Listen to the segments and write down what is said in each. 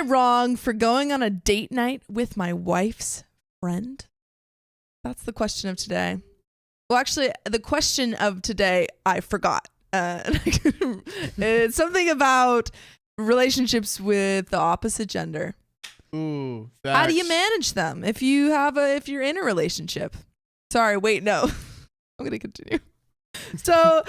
wrong for going on a date night with my wife's friend? That's the question of today. Well, actually, the question of today, I forgot. It's something about relationships with the opposite gender. Ooh, how do you manage them if you're in a relationship? Sorry, wait, no. I'm gonna continue. So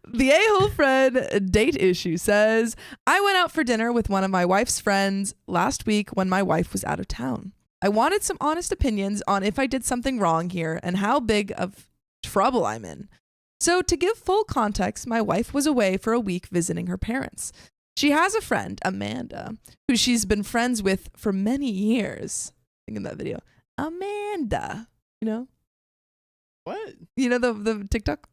the a-hole friend date issue says, I went out for dinner with one of my wife's friends last week when my wife was out of town. I wanted some honest opinions on if I did something wrong here and how big of trouble I'm in. So to give full context, my wife was away for a week visiting her parents. She has a friend, Amanda, who she's been friends with for many years. I think in that video, Amanda, you know? What? You know the TikTok?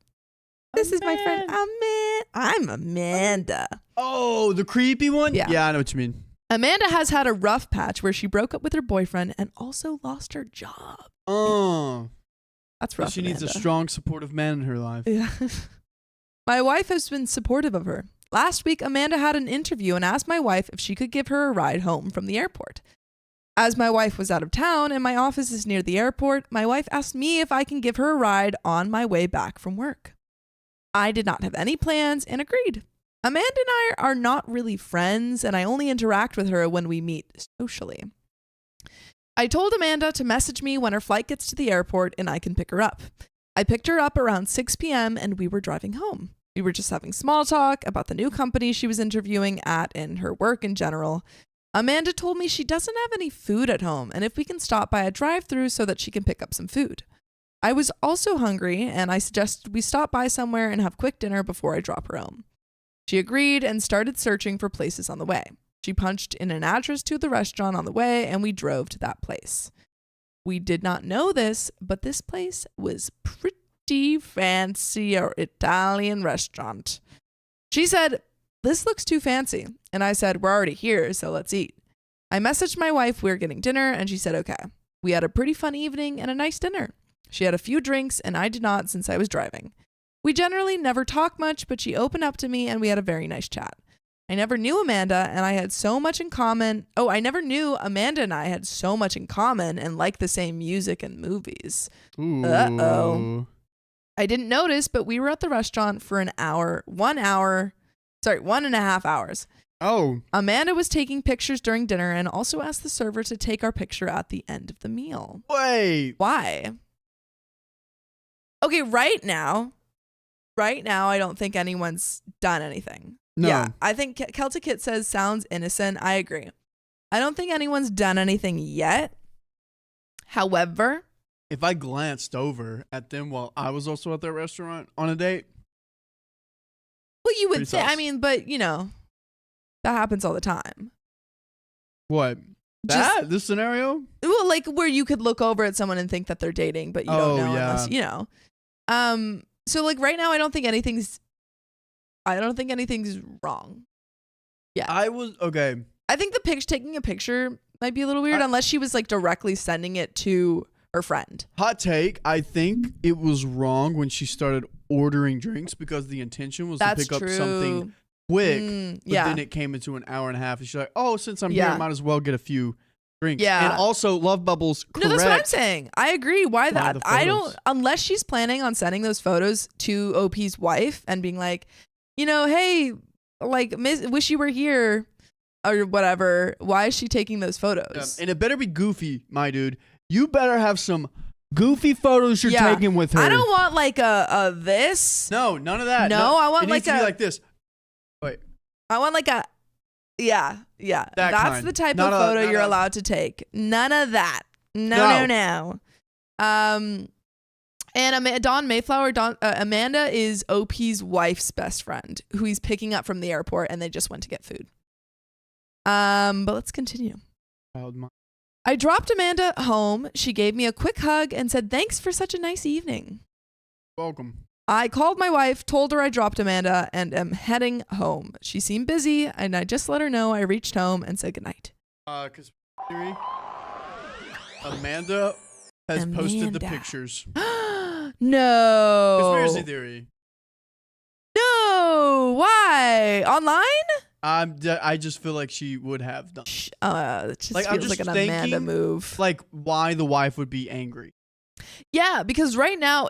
This is my friend, Amanda. I'm Amanda. Oh, the creepy one? Yeah. Yeah, I know what you mean. Amanda has had a rough patch where she broke up with her boyfriend and also lost her job. Oh. That's rough, She needs a Amanda. strong, supportive man in her life. Yeah. My wife has been supportive of her. Last week, Amanda had an interview and asked my wife if she could give her a ride home from the airport. As my wife was out of town and my office is near the airport, my wife asked me if I can give her a ride on my way back from work. I did not have any plans and agreed. Amanda and I are not really friends, and I only interact with her when we meet socially. I told Amanda to message me when her flight gets to the airport and I can pick her up. I picked her up around 6 p.m. and we were driving home. We were just having small talk about the new company she was interviewing at and her work in general. Amanda told me she doesn't have any food at home and if we can stop by a drive-thru so that she can pick up some food. I was also hungry and I suggested we stop by somewhere and have quick dinner before I drop her home. She agreed and started searching for places on the way. She punched in an address to the restaurant on the way and we drove to that place. We did not know this, but this place was pretty fancy, or Italian restaurant. She said, "This looks too fancy." And I said, "We're already here, so let's eat." I messaged my wife we were getting dinner and she said, okay. We had a pretty fun evening and a nice dinner. She had a few drinks and I did not since I was driving. We generally never talk much, but she opened up to me and we had a very nice chat. I never knew Amanda and I had so much in common. Oh, I never knew Amanda and I had so much in common and liked the same music and movies. Ooh. Uh-oh. I didn't notice, but we were at the restaurant for 1.5 hours. Oh. Amanda was taking pictures during dinner and also asked the server to take our picture at the end of the meal. Wait. Why? Okay, right now, I don't think anyone's done anything. No. Yeah, I think Celtic Kit says sounds innocent. I agree. I don't think anyone's done anything yet. However, if I glanced over at them while I was also at their restaurant on a date. Well, you would Pretty say, sus. I mean, but you know, that happens all the time. What? This scenario? Well, like where you could look over at someone and think that they're dating, but you don't know unless, you know. So like right now, I don't think anything's wrong. Yeah. Okay. I think taking a picture might be a little weird unless she was like directly sending it to her friend. Hot take. I think it was wrong when she started ordering drinks because the intention was to pick up something quick. But then it came into an hour and a half and she's like, oh, since I'm here, I might as well get a few drinks. Yeah. And also Love Bubbles. Correct. No, that's what I'm saying. I agree. Why that? I don't, unless she's planning on sending those photos to OP's wife and being like, you know, hey, like, wish you were here or whatever. Why is she taking those photos? And it better be goofy, my dude. You better have some goofy photos you're taking with her. I don't want like a this. No, none of that. No, I want it like needs to be like this. Wait. I want like a, yeah. That's kind. the type Not of photo you're allowed to take. None of that. No. And Dawn Mayflower, Amanda is OP's wife's best friend who he's picking up from the airport and they just went to get food. But let's continue. I dropped Amanda home. She gave me a quick hug and said, thanks for such a nice evening. Welcome. I called my wife, told her I dropped Amanda and am heading home. She seemed busy and I just let her know I reached home and said goodnight. Conspiracy theory. Amanda has posted the pictures. No. Conspiracy theory. No. Why? Online? I just feel like she would have done. It just feels like an Amanda move. Like why the wife would be angry. Yeah, because right now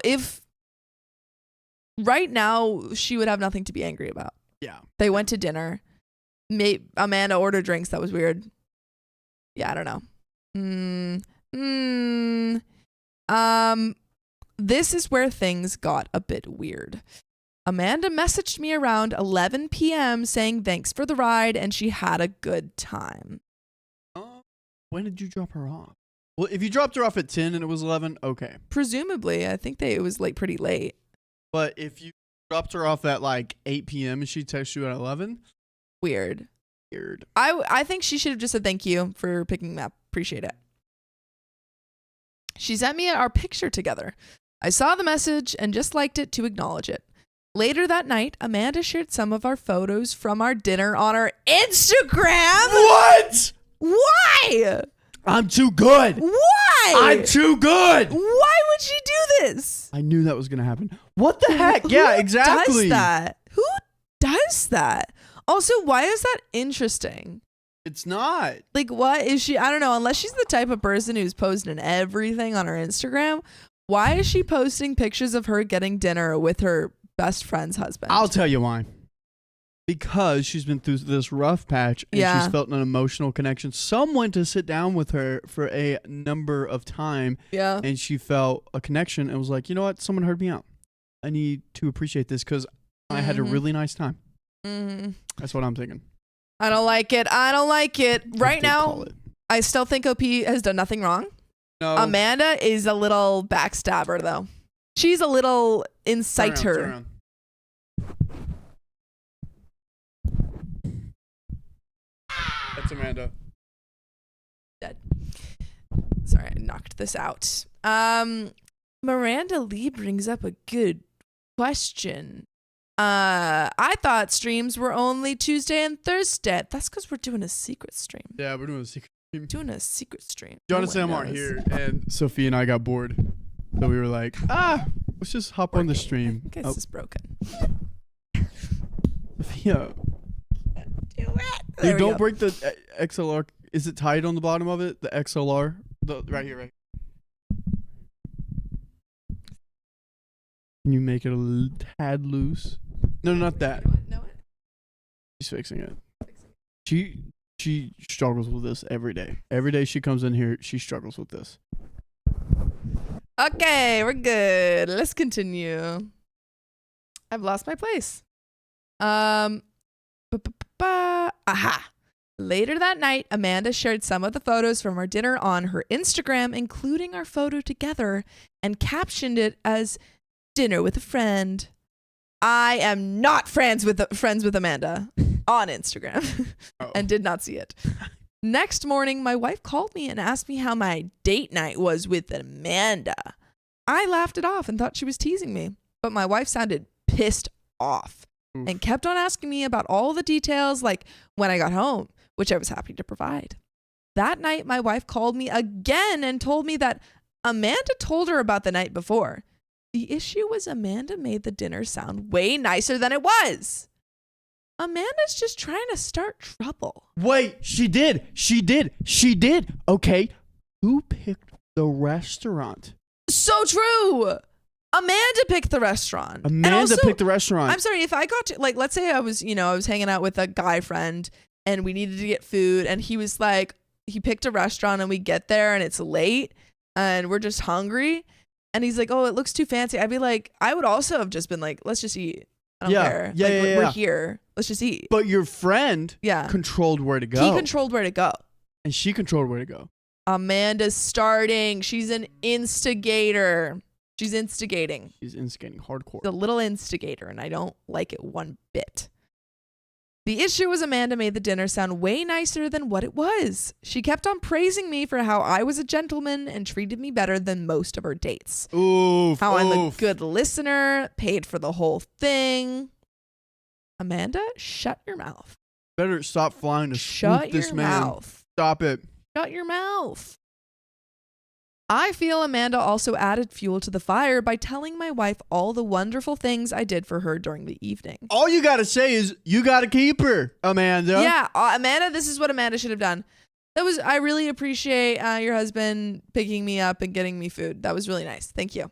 she would have nothing to be angry about. Yeah. They went to dinner. Amanda ordered drinks. That was weird. Yeah, I don't know. This is where things got a bit weird. Amanda messaged me around 11 p.m. saying thanks for the ride and she had a good time. When did you drop her off? Well, if you dropped her off at 10 and it was 11, okay. Presumably, I think it was like pretty late. But if you dropped her off at like 8 p.m. and she texted you at 11? Weird. I think she should have just said thank you for picking me up. Appreciate it. She sent me our picture together. I saw the message and just liked it to acknowledge it. Later that night, Amanda shared some of our photos from our dinner on her Instagram. What? Why? I'm too good. Why? I'm too good. Why would she do this? I knew that was going to happen. What the heck? Yeah, exactly. Who does that? Also, why is that interesting? It's not. Like, what is she? I don't know. Unless she's the type of person who's posting everything on her Instagram, why is she posting pictures of her getting dinner with her best friend's husband? I'll tell you why. Because she's been through this rough patch and she's felt an emotional connection. Someone to sit down with her for a number of time. Yeah. And she felt a connection and was like, you know what? Someone heard me out. I need to appreciate this because I had a really nice time. Mm-hmm. That's what I'm thinking. I don't like it. Right now, I still think OP has done nothing wrong. No. Amanda is a little backstabber, though. She's a little inciter. Turn around. That's Amanda. Dead. Sorry, I knocked this out. Miranda Lee brings up a good question. I thought streams were only Tuesday and Thursday. That's because we're doing a secret stream. Yeah, we're doing a secret stream. Jonathan and Mark here, and Sophie and I got bored. So we were like, let's just hop on the stream. I think this is broken. Sophia. Do it. Dude, don't break the XLR. Is it tied on the bottom of it? The XLR? Right here. Can you make it a tad loose? No, not that. No. She's fixing it. She struggles with this every day. Every day she comes in here, she struggles with this. Okay, we're good. Let's continue. I've lost my place. Aha. Later that night, Amanda shared some of the photos from our dinner on her Instagram, including our photo together, and captioned it as dinner with a friend. I am not friends with Amanda on Instagram and did not see it. Next morning, my wife called me and asked me how my date night was with Amanda. I laughed it off and thought she was teasing me, but my wife sounded pissed off and kept on asking me about all the details, like when I got home, which I was happy to provide. That night, my wife called me again and told me that Amanda told her about the night before. The issue was Amanda made the dinner sound way nicer than it was. Amanda's just trying to start trouble. Wait, she did. Okay. Who picked the restaurant? So true. Amanda picked the restaurant. Picked the restaurant. I'm sorry, if I got to, like, let's say I was hanging out with a guy friend and we needed to get food and he was like, he picked a restaurant and we get there and it's late and we're just hungry. And he's like, oh, it looks too fancy. I'd be like, I would also have just been like, let's just eat. I don't care. We're here. Let's just eat. But your friend controlled where to go. He controlled where to go. And she controlled where to go. Amanda's starting. She's an instigator. She's instigating. She's instigating hardcore. She's a little instigator, and I don't like it one bit. The issue was Amanda made the dinner sound way nicer than what it was. She kept on praising me for how I was a gentleman and treated me better than most of her dates. How I'm a good listener, paid for the whole thing. Amanda, shut your mouth. Better stop flying to swoop this man. Shut your mouth. Stop it. Shut your mouth. I feel Amanda also added fuel to the fire by telling my wife all the wonderful things I did for her during the evening. All you got to say is you got to keep her, Amanda. Yeah, Amanda, this is what Amanda should have done. I really appreciate your husband picking me up and getting me food. That was really nice. Thank you.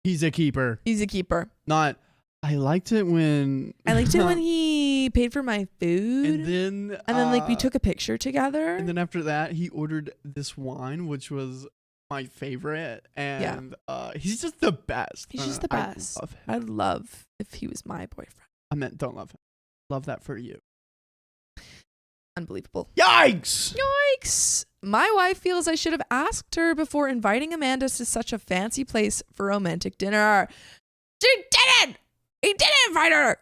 He's a keeper. He's a keeper. Not, I liked it when he paid for my food. And then like we took a picture together. And then after that, he ordered this wine, which was my favorite. And he's just the best. He's just the best. I'd love if he was my boyfriend. I meant don't love him. Love that for you. Unbelievable. Yikes! My wife feels I should have asked her before inviting Amanda to such a fancy place for romantic dinner. She didn't! He didn't invite her!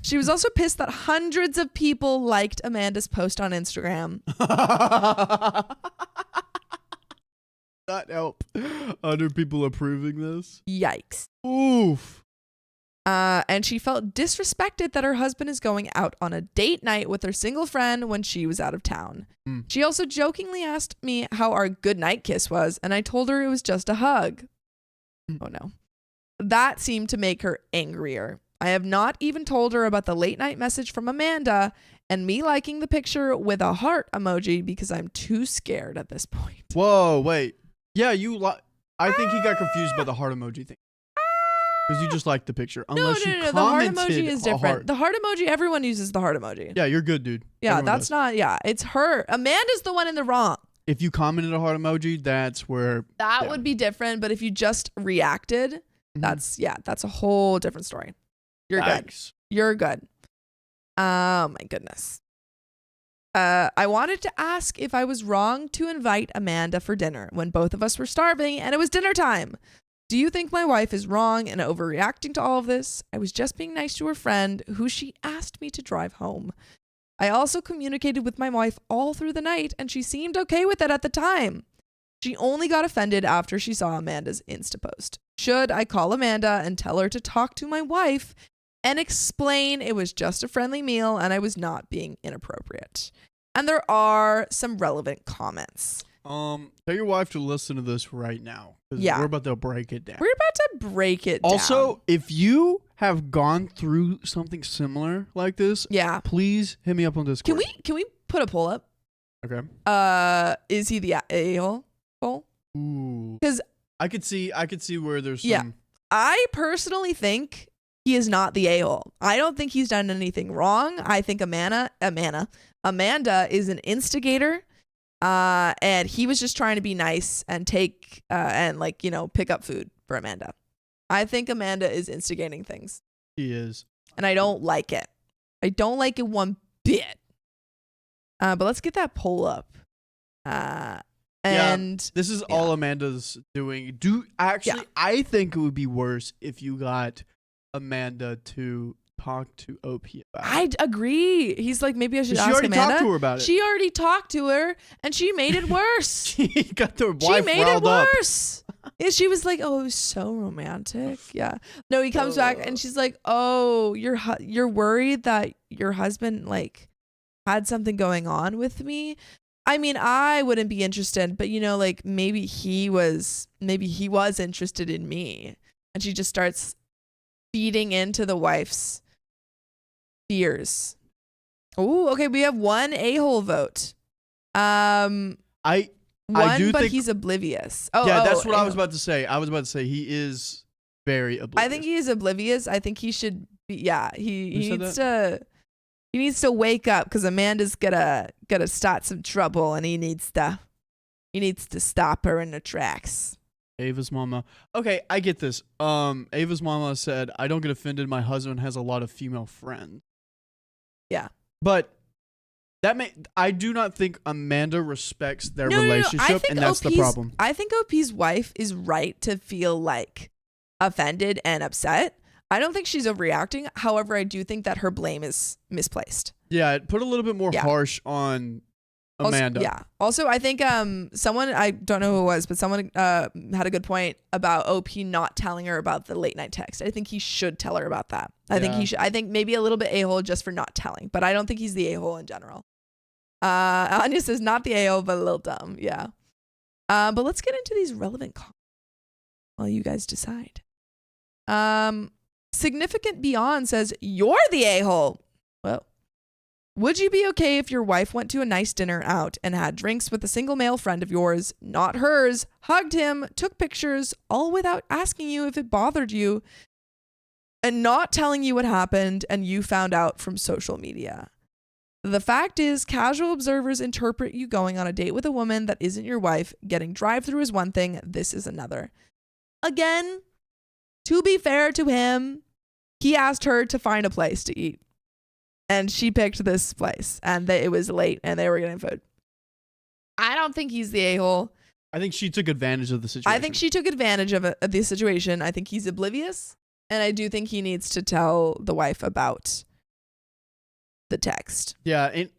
She was also pissed that hundreds of people liked Amanda's post on Instagram. Not help. 100 people approving this? Yikes. Oof. And she felt disrespected that her husband is going out on a date night with her single friend when she was out of town. She also jokingly asked me how our goodnight kiss was, and I told her it was just a hug. Oh no. That seemed to make her angrier. I have not even told her about the late night message from Amanda and me liking the picture with a heart emoji because I'm too scared at this point. Whoa, wait. Yeah, I think he got confused by the heart emoji thing. Because you just like the picture. Unless you commented the heart emoji is different. Heart. The heart emoji, everyone uses the heart emoji. Yeah, you're good, dude. Yeah, everyone that's does. not, it's her. Amanda's the one in the wrong. If you commented a heart emoji, that's where... That would be different, but if you just reacted, that's a whole different story. You're good. You're good. Oh my goodness. I wanted to ask if I was wrong to invite Amanda for dinner when both of us were starving and it was dinner time. Do you think my wife is wrong and overreacting to all of this? I was just being nice to her friend who she asked me to drive home. I also communicated with my wife all through the night and she seemed okay with it at the time. She only got offended after she saw Amanda's Insta post. Should I call Amanda and tell her to talk to my wife and explain it was just a friendly meal and I was not being inappropriate? And there are some relevant comments. Tell your wife to listen to this right now. Yeah. We're about to break it down. We're about to break it down. Also, if you have gone through something similar like this, please hit me up on Discord. Can we put a poll up? Okay. Is he the a-hole? Ooh. Because I could see where there's some... I personally think he is not the a-hole. I don't think he's done anything wrong. I think Amanda is an instigator. And he was just trying to be nice and take pick up food for Amanda. I think Amanda is instigating things. She is. And I don't like it. I don't like it one bit. But let's get that poll up. This is all Amanda's doing. I think it would be worse if you got Amanda to talk to OP about it. I'd agree. He's like, maybe I should ask Amanda. She already talked to her about it. She already talked to her, and she made it worse. She got their wife riled up. She made it worse. Yeah, she was like, oh, it was so romantic. Yeah. No, he comes back, and she's like, oh, you're worried that your husband, like, had something going on with me? I mean, I wouldn't be interested, but, like, maybe he was interested in me. And she just starts feeding into the wife's fears. Oh, okay. We have one a-hole vote. He's oblivious. That's what I was about to say. I was about to say he is very oblivious. I think he is oblivious. I think he should be. Yeah, he needs to wake up because Amanda's gonna start some trouble, and he needs to stop her in her tracks. Ava's mama. Okay, I get this. Ava's mama said, I don't get offended. My husband has a lot of female friends. Yeah. But I do not think Amanda respects their relationship, and that's the problem. I think OP's wife is right to feel like offended and upset. I don't think she's overreacting. However, I do think that her blame is misplaced. Yeah, put a little bit more harsh on Amanda. Also, I think someone, I don't know who it was, but someone had a good point about OP not telling her about the late night text. I think he should tell her about that. I think maybe a little bit a-hole just for not telling, but I don't think he's the a-hole in general. Anya says not the a-hole, but a little dumb. Yeah. But let's get into these relevant comments while you guys decide. Significant Beyond says, you're the a-hole. Well, would you be okay if your wife went to a nice dinner out and had drinks with a single male friend of yours, not hers, hugged him, took pictures, all without asking you if it bothered you, and not telling you what happened and you found out from social media? The fact is, casual observers interpret you going on a date with a woman that isn't your wife. Getting drive-through is one thing. This is another. Again, to be fair to him, he asked her to find a place to eat. And she picked this place. And it was late and they were getting food. I don't think he's the a-hole. I think she took advantage of the situation. I think she took advantage of the situation. I think he's oblivious. And I do think he needs to tell the wife about the text. Yeah. And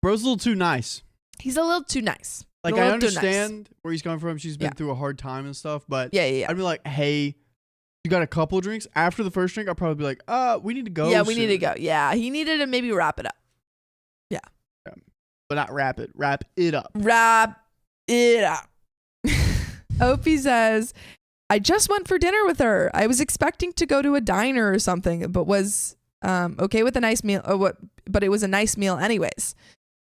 bro's a little too nice. He's a little too nice. Like, I understand where he's coming from. She's been through a hard time and stuff. But yeah. I'd be like, hey, you got a couple of drinks? After the first drink, I'll probably be like, we need to go. Yeah, we need to go. Yeah, he needed to maybe wrap it up. Yeah. But not wrap it. Wrap it up. Wrap it up. Opie says, I just went for dinner with her. I was expecting to go to a diner or something, but was okay with a nice meal. But it was a nice meal anyways.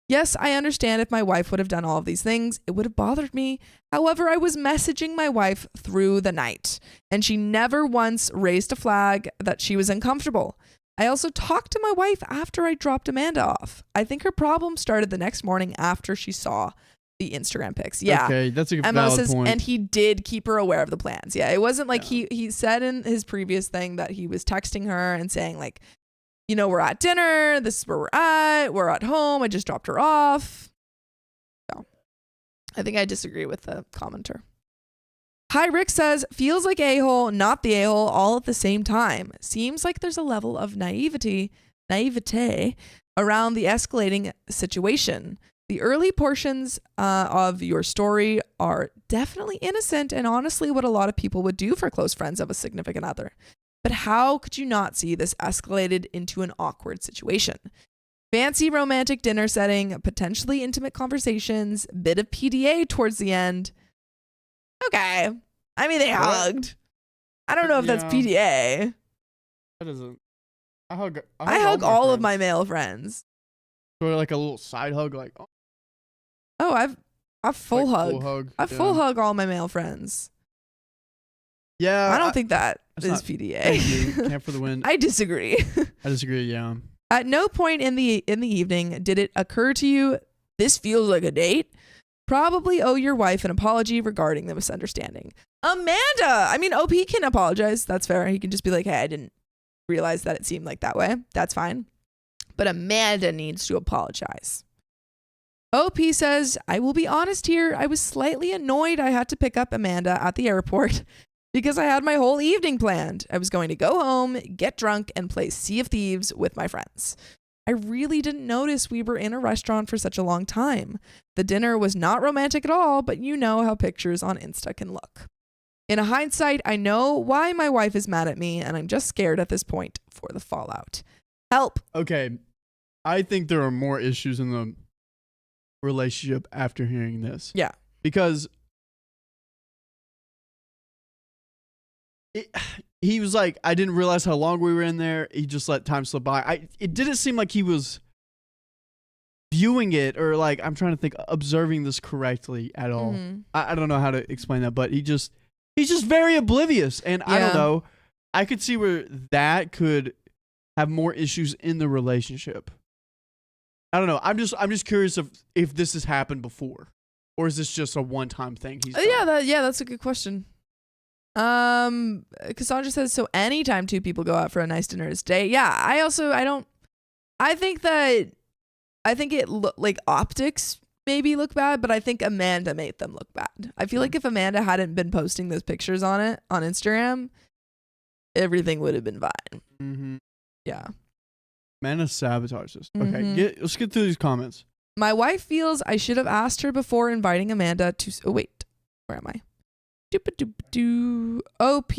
Yes, I understand if my wife would have done all of these things, it would have bothered me. However, I was messaging my wife through the night, and she never once raised a flag that she was uncomfortable. I also talked to my wife after I dropped Amanda off. I think her problem started the next morning after she saw the Instagram pics. Yeah. Okay, that's a Emma valid says, point. and he did keep her aware of the plans. Yeah, it wasn't like he said in his previous thing that he was texting her and saying like, you know, we're at dinner. This is where we're at. We're at home. I just dropped her off. So I think I disagree with the commenter. Hi, Rick says, feels like a-hole, not the a-hole, all at the same time. Seems like there's a level of naivete around the escalating situation. The early portions of your story are definitely innocent and honestly what a lot of people would do for close friends of a significant other. But how could you not see this escalated into an awkward situation? Fancy romantic dinner setting, potentially intimate conversations, bit of PDA towards the end. Okay. I mean, they hugged. I don't know if that's PDA. That isn't. I hug all of my male friends. Sort of like a little side hug, like. Oh, I've full like hug. Full hug. I full hug all my male friends. Yeah. I don't think that is PDA. Thank you. Camp for the win. I disagree. I disagree. Yeah. At no point in the evening did it occur to you this feels like a date. Probably owe your wife an apology regarding the misunderstanding. Amanda, I mean, OP can apologize. That's fair. He can just be like, hey, I didn't realize that it seemed like that way. That's fine. But Amanda needs to apologize. OP says, I will be honest here. I was slightly annoyed I had to pick up Amanda at the airport because I had my whole evening planned. I was going to go home, get drunk, and play Sea of Thieves with my friends. I really didn't notice we were in a restaurant for such a long time. The dinner was not romantic at all, but you know how pictures on Insta can look. In hindsight, I know why my wife is mad at me, and I'm just scared at this point for the fallout. Help. Okay. I think there are more issues in the relationship after hearing this. Yeah. Because he was like, I didn't realize how long we were in there. He just let time slip by. It didn't seem like he was viewing it or like, I'm trying to think, observing this correctly at all. Mm-hmm. I don't know how to explain that, but he's just very oblivious. And I don't know. I could see where that could have more issues in the relationship. I don't know. I'm just curious if this has happened before, or is this just a one-time thing? That's a good question. Cassandra says, so anytime two people go out for a nice dinner is date. Yeah, I think it like optics maybe look bad, but I think Amanda made them look bad. I feel like if Amanda hadn't been posting those pictures on Instagram, everything would have been fine. Mm-hmm. Yeah. Amanda sabotages this. Okay, let's get through these comments. My wife feels I should have asked her before inviting Amanda to. Oh wait, where am I? OP.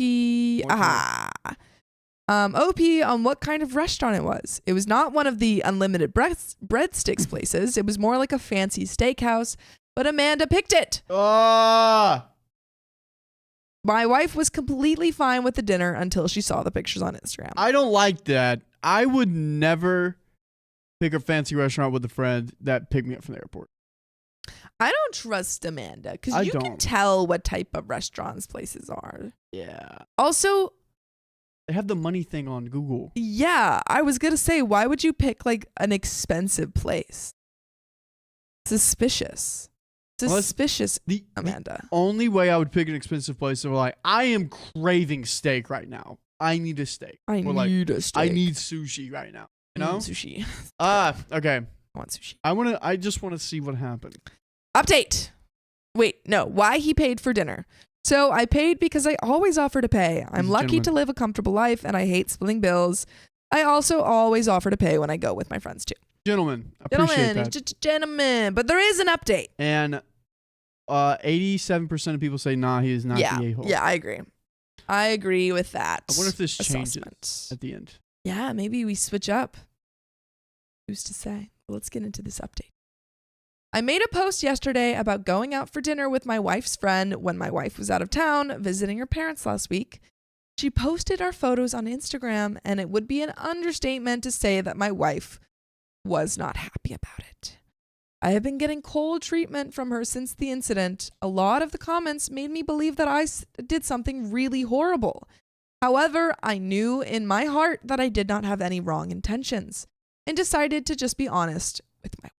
OP on what kind of restaurant it was. It was not one of the unlimited breadsticks places. It was more like a fancy steakhouse. but Amanda picked it. My wife was completely fine with the dinner until she saw the pictures on Instagram. I don't like that. I would never pick a fancy restaurant with a friend that picked me up from the airport. I don't trust Amanda because you can tell what type of restaurants places are. Yeah. Also, they have the money thing on Google. Yeah. I was going to say, why would you pick like an expensive place? Suspicious. Amanda. The only way I would pick an expensive place is like, I am craving steak right now. I need a steak. I need sushi right now. You know? Sushi. Okay. I want sushi. I just want to see what happened. Update. Wait, no. Why he paid for dinner. So I paid because I always offer to pay. I'm lucky to live a comfortable life and I hate splitting bills. I also always offer to pay when I go with my friends too. Gentlemen, appreciate that. Gentlemen. But there is an update. And 87% of people say, nah, he is not the a-hole. Yeah, I agree. I agree with that. I wonder if this changes at the end. Yeah, maybe we switch up. Who's to say? Let's get into this update. I made a post yesterday about going out for dinner with my wife's friend when my wife was out of town visiting her parents last week. She posted our photos on Instagram, and it would be an understatement to say that my wife was not happy about it. I have been getting cold treatment from her since the incident. A lot of the comments made me believe that I did something really horrible. However, I knew in my heart that I did not have any wrong intentions and decided to just be honest with my wife.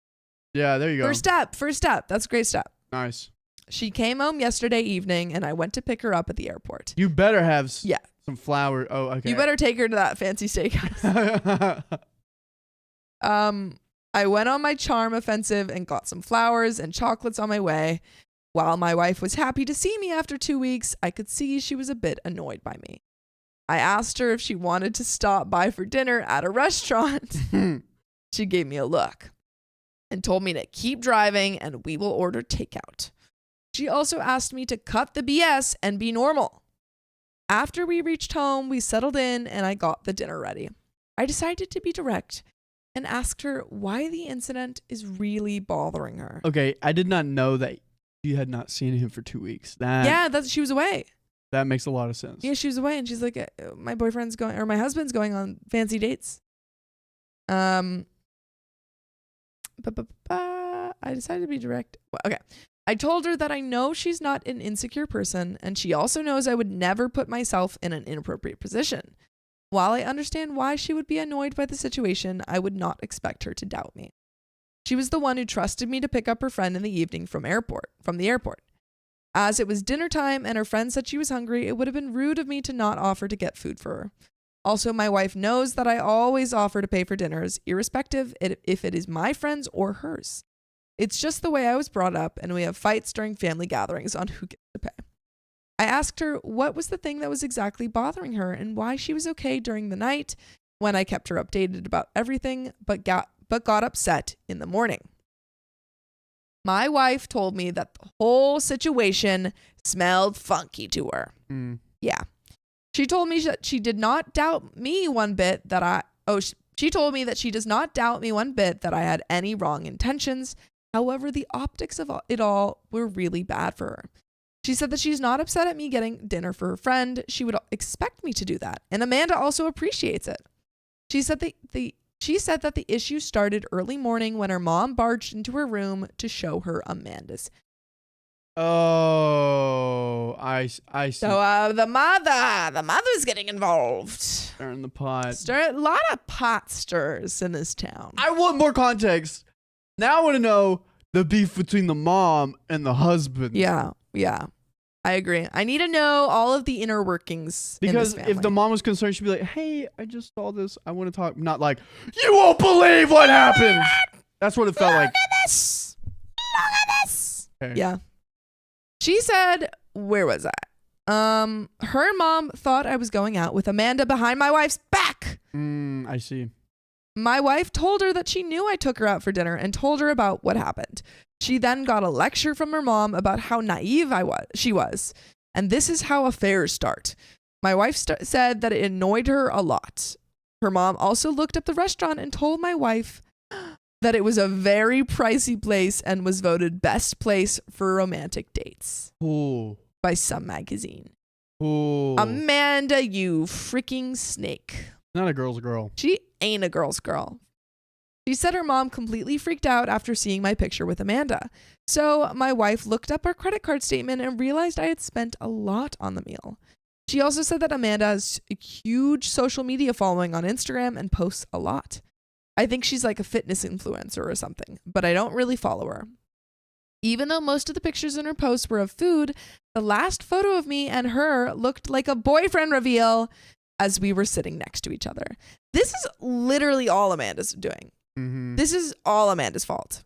Yeah, there you go. First step. That's a great step. Nice. She came home yesterday evening and I went to pick her up at the airport. You better have some flour. Oh, okay. You better take her to that fancy steakhouse. I went on my charm offensive and got some flowers and chocolates on my way. While my wife was happy to see me after 2 weeks, I could see she was a bit annoyed by me. I asked her if she wanted to stop by for dinner at a restaurant. She gave me a look and told me to keep driving and we will order takeout. She also asked me to cut the BS and be normal. After we reached home, we settled in and I got the dinner ready. I decided to be direct and asked her why the incident is really bothering her. Okay, I did not know that you had not seen him for 2 weeks. She was away. That makes a lot of sense. Yeah, she was away and she's like, my husband's going on fancy dates. I decided to be direct. Well, okay. I told her that I know she's not an insecure person, and she also knows I would never put myself in an inappropriate position. While I understand why she would be annoyed by the situation, I would not expect her to doubt me. She was the one who trusted me to pick up her friend in the evening from the airport. As it was dinner time and her friend said she was hungry, it would have been rude of me to not offer to get food for her. Also, my wife knows that I always offer to pay for dinners, irrespective if it is my friend's or hers. It's just the way I was brought up, and we have fights during family gatherings on who gets to pay. I asked her what was the thing that was exactly bothering her and why she was okay during the night when I kept her updated about everything, but got upset in the morning. My wife told me that the whole situation smelled funky to her. Yeah. She told me that she did not doubt me one bit she told me that she does not doubt me one bit that I had any wrong intentions. However, the optics of it all were really bad for her. She said that she's not upset at me getting dinner for her friend. She would expect me to do that. And Amanda also appreciates it. She said that the issue started early morning when her mom barged into her room to show her Amanda's. Oh, I see. So the mother's getting involved. Stirring the pot. A lot of pot stirs in this town. I want more context. Now I want to know the beef between the mom and the husband. Yeah. I agree. I need to know all of the inner workings. Because if the mom was concerned, she'd be like, hey, I just saw this. I want to talk. Not like, you won't believe what happened. That's what it felt like. Look at this. Okay. Yeah. She said, where was I? Her mom thought I was going out with Amanda behind my wife's back. I see. My wife told her that she knew I took her out for dinner and told her about what happened. She then got a lecture from her mom about how naive she was. And this is how affairs start. My wife said that it annoyed her a lot. Her mom also looked up the restaurant and told my wife that it was a very pricey place and was voted best place for romantic dates by some magazine. Amanda, you freaking snake. Not a girl's girl. She ain't a girl's girl. She said her mom completely freaked out after seeing my picture with Amanda. So my wife looked up our credit card statement and realized I had spent a lot on the meal. She also said that Amanda has a huge social media following on Instagram and posts a lot. I think she's like a fitness influencer or something, but I don't really follow her. Even though most of the pictures in her posts were of food, the last photo of me and her looked like a boyfriend reveal as we were sitting next to each other. This is literally all Amanda's doing. Mm-hmm. This is all Amanda's fault.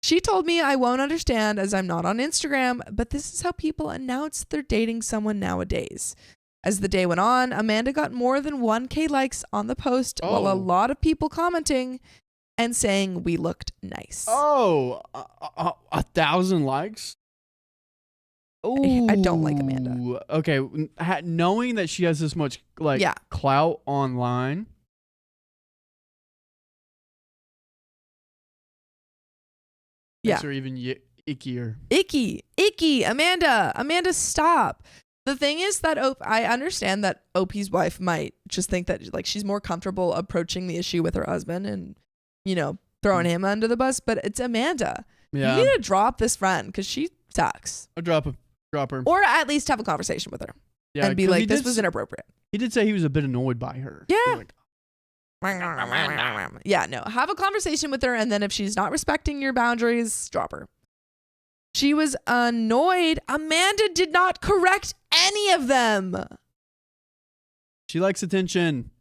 She told me I won't understand as I'm not on Instagram, but this is how people announce they're dating someone nowadays. As the day went on, Amanda got more than 1K likes on the post, while a lot of people commenting and saying we looked nice. 1,000 likes? I don't like Amanda. Okay, knowing that she has this much clout online. Makes her even ickier. Icky. Amanda, stop. The thing is that I understand that OP's wife might just think that like she's more comfortable approaching the issue with her husband and, you know, throwing him under the bus, but it's Amanda. Yeah. You need to drop this friend because she sucks. I'll drop her. Or at least have a conversation with her. Yeah, and be like, this was inappropriate. He did say he was a bit annoyed by her. Yeah. Yeah, no. Have a conversation with her, and then if she's not respecting your boundaries, drop her. She was annoyed. Amanda did not correct any of them. She likes attention.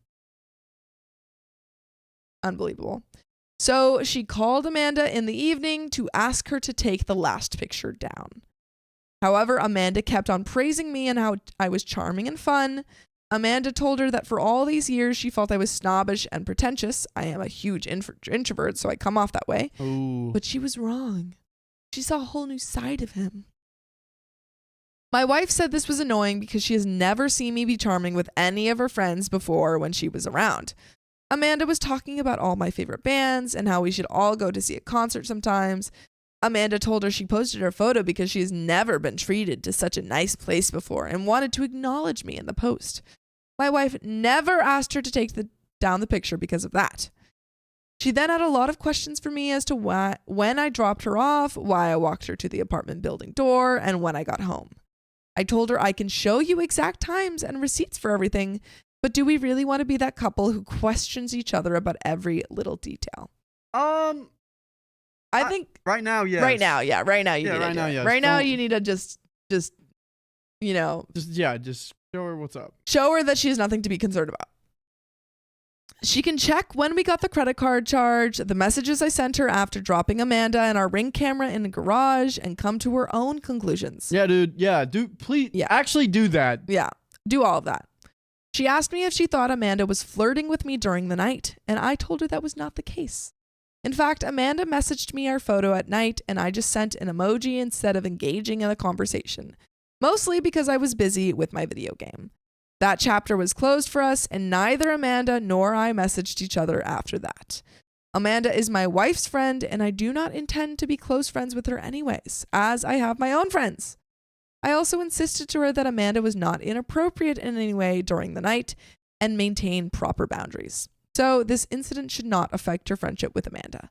Unbelievable. So she called Amanda in the evening to ask her to take the last picture down. However, Amanda kept on praising me and how I was charming and fun. Amanda told her that for all these years, she felt I was snobbish and pretentious. I am a huge introvert, so I come off that way. Ooh. But she was wrong. She saw a whole new side of him. My wife said this was annoying because she has never seen me be charming with any of her friends before when she was around. Amanda was talking about all my favorite bands and how we should all go to see a concert sometimes. Amanda told her she posted her photo because she has never been treated to such a nice place before and wanted to acknowledge me in the post. My wife never asked her to take down the picture because of that. She then had a lot of questions for me as to when I dropped her off, why I walked her to the apartment building door, and when I got home. I told her I can show you exact times and receipts for everything, but do we really want to be that couple who questions each other about every little detail? I think right now, yes. Right now, yeah. Right now, you need to. Yes. Right now, you need to just, you know. Just show her what's up. Show her that she has nothing to be concerned about. She can check when we got the credit card charge, the messages I sent her after dropping Amanda and our Ring camera in the garage, and come to her own conclusions. Yeah, dude. Yeah, please. Yeah. Actually do that. Yeah, do all of that. She asked me if she thought Amanda was flirting with me during the night, and I told her that was not the case. In fact, Amanda messaged me our photo at night, and I just sent an emoji instead of engaging in a conversation, mostly because I was busy with my video game. That chapter was closed for us, and neither Amanda nor I messaged each other after that. Amanda is my wife's friend, and I do not intend to be close friends with her anyways, as I have my own friends. I also insisted to her that Amanda was not inappropriate in any way during the night and maintain proper boundaries. So this incident should not affect her friendship with Amanda.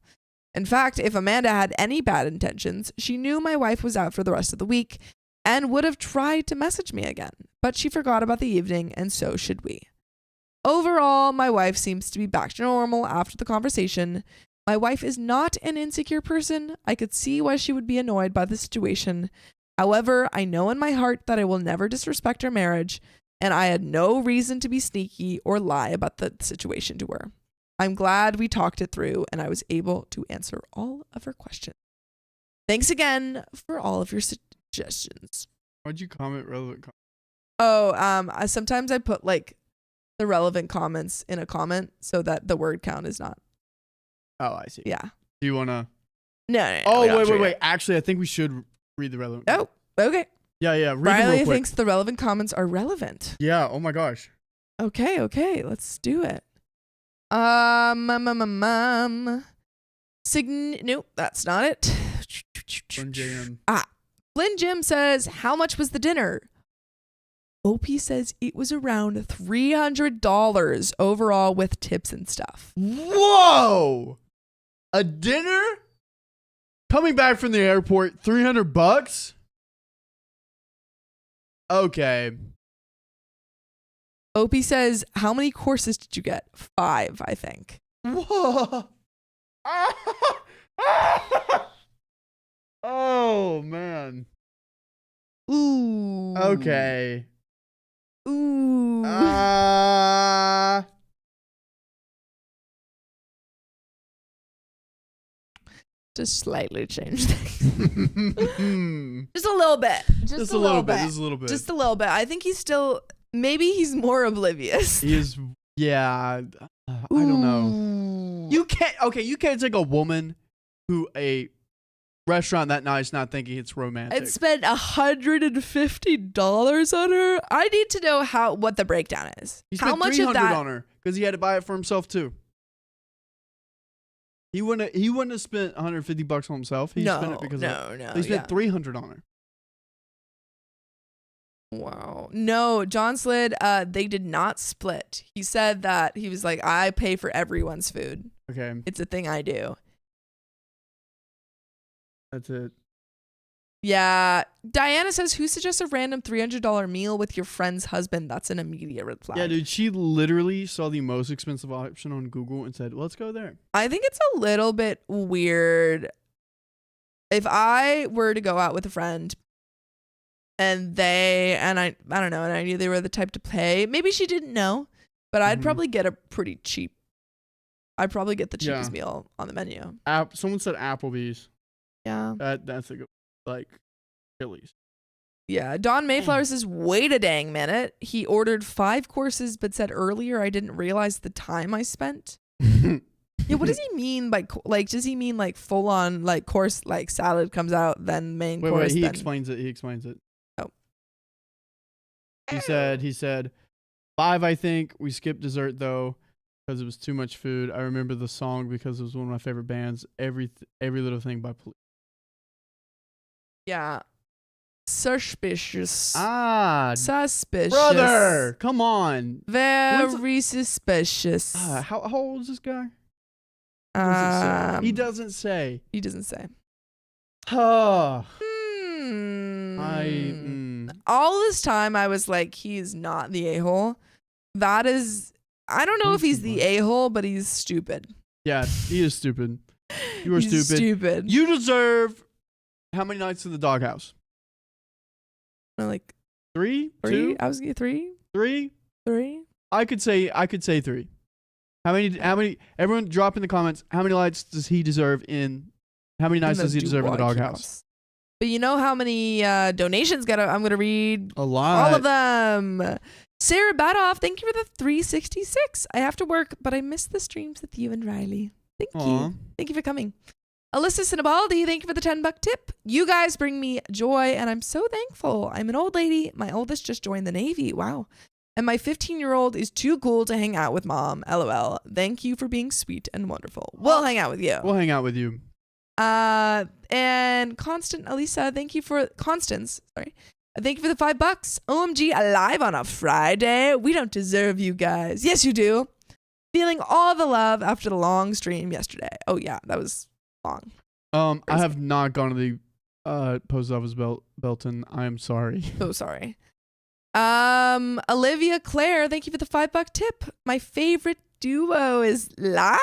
In fact, if Amanda had any bad intentions, she knew my wife was out for the rest of the week and would have tried to message me again, but she forgot about the evening, and so should we. Overall, my wife seems to be back to normal after the conversation. My wife is not an insecure person. I could see why she would be annoyed by the situation. However, I know in my heart that I will never disrespect our marriage, and I had no reason to be sneaky or lie about the situation to her. I'm glad we talked it through, and I was able to answer all of her questions. Thanks again for all of your suggestions. Why'd you comment relevant comments? Sometimes I put like the relevant comments in a comment so that the word count is not. Oh, I see. Yeah. Do you want to? No. Oh, wait. Actually, I think we should read the relevant. Oh, okay. Yeah. Read Riley them real thinks the relevant comments are relevant. Yeah. Oh my gosh. Okay. Let's do it. Nope, that's not it. Flynn Jim says, how much was the dinner? OP says it was around $300 overall with tips and stuff. Whoa! A dinner? Coming back from the airport, $300? Okay. OP says, how many courses did you get? 5, I think. Whoa! Oh, man. Ooh. Okay. Ooh. Just slightly change things. Just a little bit. Just a little bit. Just a little bit. Just a little bit. I think he's still, maybe he's more oblivious. He is, yeah. I don't know. You can't take a woman who a restaurant that nice not thinking it's romantic. And spent $150 on her. I need to know what the breakdown is. He spent how much $300 of that on her because he had to buy it for himself too. He wouldn't have spent $150 on himself. He spent it because he spent $300 on her. Wow. No, John slid. They did not split. He said that he was like, I pay for everyone's food. Okay. It's a thing I do. That's it. Yeah. Diana says, who suggests a random $300 meal with your friend's husband? That's an immediate red flag. Yeah, dude. She literally saw the most expensive option on Google and said, let's go there. I think it's a little bit weird. If I were to go out with a friend and I don't know, and I knew they were the type to pay, maybe she didn't know, but I'd probably get a pretty cheap. I'd probably get the cheapest meal on the menu. Someone said Applebee's. Yeah. That's a good, like, Chili's. Yeah. Don Mayflower says, wait a dang minute. He ordered 5 courses, but said earlier I didn't realize the time I spent. Yeah, what does he mean by, like, does he mean like full on, like, course, like salad comes out, then main course? Wait, he explains it. Oh. He said 5, I think. We skipped dessert though because it was too much food. I remember the song because it was one of my favorite bands. Every Little Thing by Police. Yeah. Suspicious. Suspicious. Brother, come on. Very suspicious. How old is this guy? He doesn't say. He doesn't say. All this time I was like, he's not the a-hole. That is, I don't know if he's the a-hole, but he's stupid. Yeah, he is stupid. You are stupid. You deserve how many nights in the doghouse? Like 3? 2? 2? I was gonna 3. 3? 3. I could say 3. How many? Everyone drop in the comments. How many nights does he deserve in? How many nights does he deserve in the doghouse? But you know how many donations I'm gonna read a lot. All of them. Sarah Badoff, thank you for the 366. I have to work, but I miss the streams with you and Riley. Thank you. Thank you for coming. Alyssa Sinabaldi, thank you for the $10 tip. You guys bring me joy, and I'm so thankful. I'm an old lady. My oldest just joined the Navy. Wow. And my 15-year-old is too cool to hang out with mom. LOL. Thank you for being sweet and wonderful. We'll hang out with you. We'll hang out with you. And Elisa, thank you for Constance. Sorry. Thank you for the $5. OMG, alive on a Friday. We don't deserve you guys. Yes, you do. Feeling all the love after the long stream yesterday. Oh yeah, that was long. I have not gone to the post office Belton. I am sorry. So sorry. Olivia Claire, thank you for the $5 tip. My favorite duo is Live.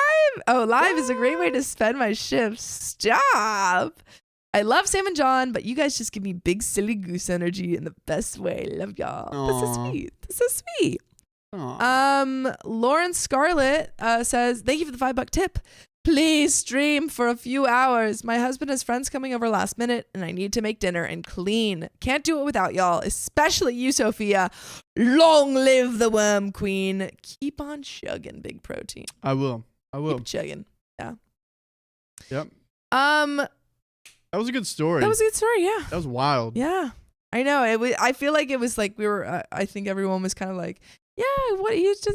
Oh, Live is a great way to spend my shift. Stop. I love Sam and John, but you guys just give me big silly goose energy in the best way. Love y'all. Aww. That's so sweet. That's so sweet. Aww. Lauren Scarlett says, thank you for the $5 tip. Please stream for a few hours. My husband has friends coming over last minute and I need to make dinner and clean. Can't do it without y'all, especially you, Sophia. Long live the worm queen. Keep on chugging, big protein. I will. Keep chugging. Yeah. Yep. That was a good story. Yeah. That was wild. Yeah. I know. I feel like it was like we were, I think everyone was kind of like, yeah, what, he just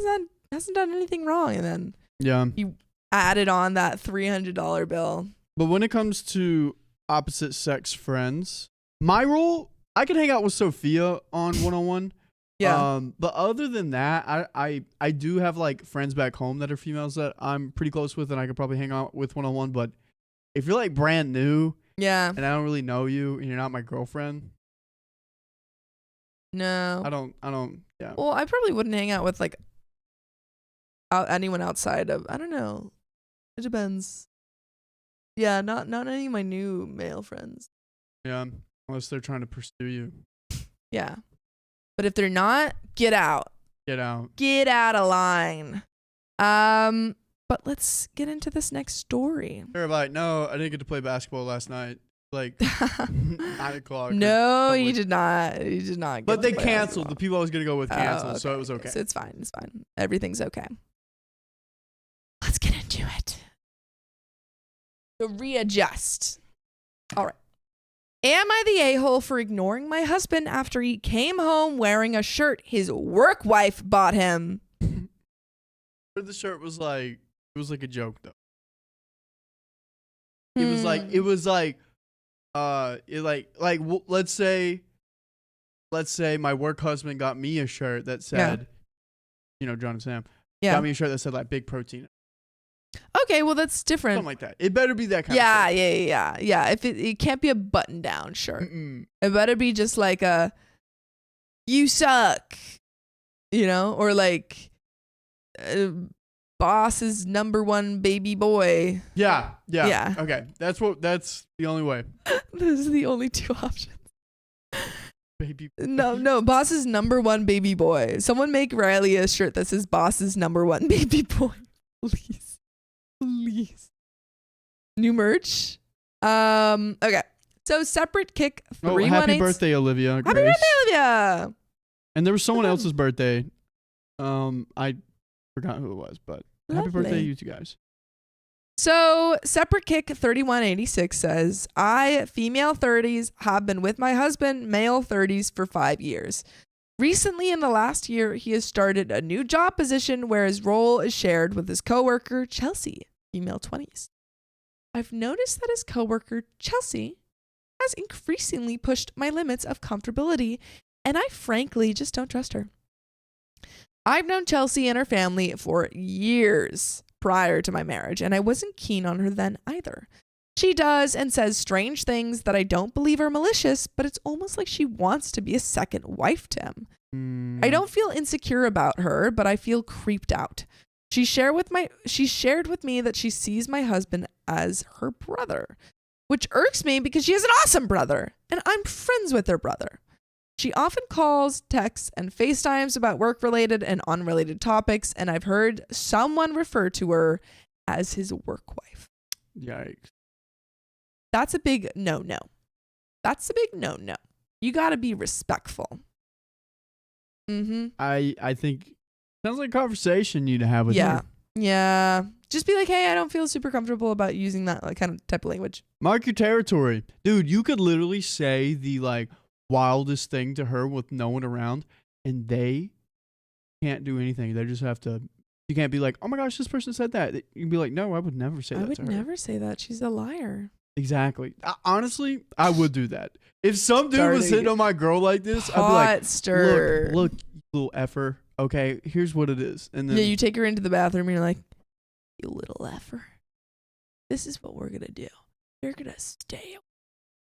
hasn't done anything wrong. And then Yeah. He added on that $300 bill. But when it comes to opposite sex friends, my rule, I can hang out with Sophia on one-on-one. Yeah. But other than that, I do have like friends back home that are females that I'm pretty close with and I could probably hang out with one-on-one. But if you're like brand new, yeah, and I don't really know you and you're not my girlfriend, no, I don't. Yeah. Well, I probably wouldn't hang out with like anyone outside of, I don't know. It depends. Yeah, not any of my new male friends. Yeah, unless they're trying to pursue you. Yeah. But if they're not, get out. Get out. Get out of line. But let's get into this next story. Everybody, no, I didn't get to play basketball last night. Like 9 o'clock. No, you did not. You did not. But they canceled. The people I was gonna go with canceled, okay. So it was okay. So it's fine. It's fine. Everything's okay. Let's get into it. So readjust. All right. Am I the a-hole for ignoring my husband after he came home wearing a shirt his work wife bought him? The shirt was like, it was like a joke though. It was like, let's say my work husband got me a shirt that said, you know, John and Sam, got me a shirt that said like big protein. Okay, well that's different. Something like that. It better be that kind of shirt. Yeah. If it can't be a button-down shirt. It better be just like a, you suck, you know, or like boss's #1 baby boy. Yeah. Okay, that's the only way. Those are the only two options. Baby. No, boss's #1 baby boy. Someone make Riley a shirt that says boss's #1 baby boy, please. New merch. Okay. So separate kick 318. Happy birthday, Olivia. Happy birthday, Olivia. And there was someone else's birthday. I forgot who it was, but happy birthday you two guys. So separate kick 3186 says, I, female 30s, have been with my husband, male 30s, for 5 years. Recently, in the last year, he has started a new job position where his role is shared with his coworker, Chelsea, female 20s. I've noticed that his coworker, Chelsea, has increasingly pushed my limits of comfortability, and I frankly just don't trust her. I've known Chelsea and her family for years prior to my marriage, and I wasn't keen on her then either. She does and says strange things that I don't believe are malicious, but it's almost like she wants to be a second wife to him. I don't feel insecure about her, but I feel creeped out. She shared with me that she sees my husband as her brother, which irks me because she has an awesome brother, and I'm friends with her brother. She often calls, texts, and FaceTimes about work-related and unrelated topics, and I've heard someone refer to her as his work wife. Yikes. That's a big no-no. That's a big no-no. You got to be respectful. I think sounds like a conversation you need to have with her. Yeah. Just be like, hey, I don't feel super comfortable about using that like kind of type of language. Mark your territory. Dude, you could literally say the like wildest thing to her with no one around and they can't do anything. They just have to, you can't be like, oh my gosh, this person said that. You can be like, no, I would never say that to her. I would never say that. She's a liar. Exactly. Honestly, I would do that. If some dude was hitting on my girl like this, I'd be like, look, you little effer. Okay, here's what it is. And then you take her into the bathroom and you're like, you little effer. This is what we're going to do. You're going to stay with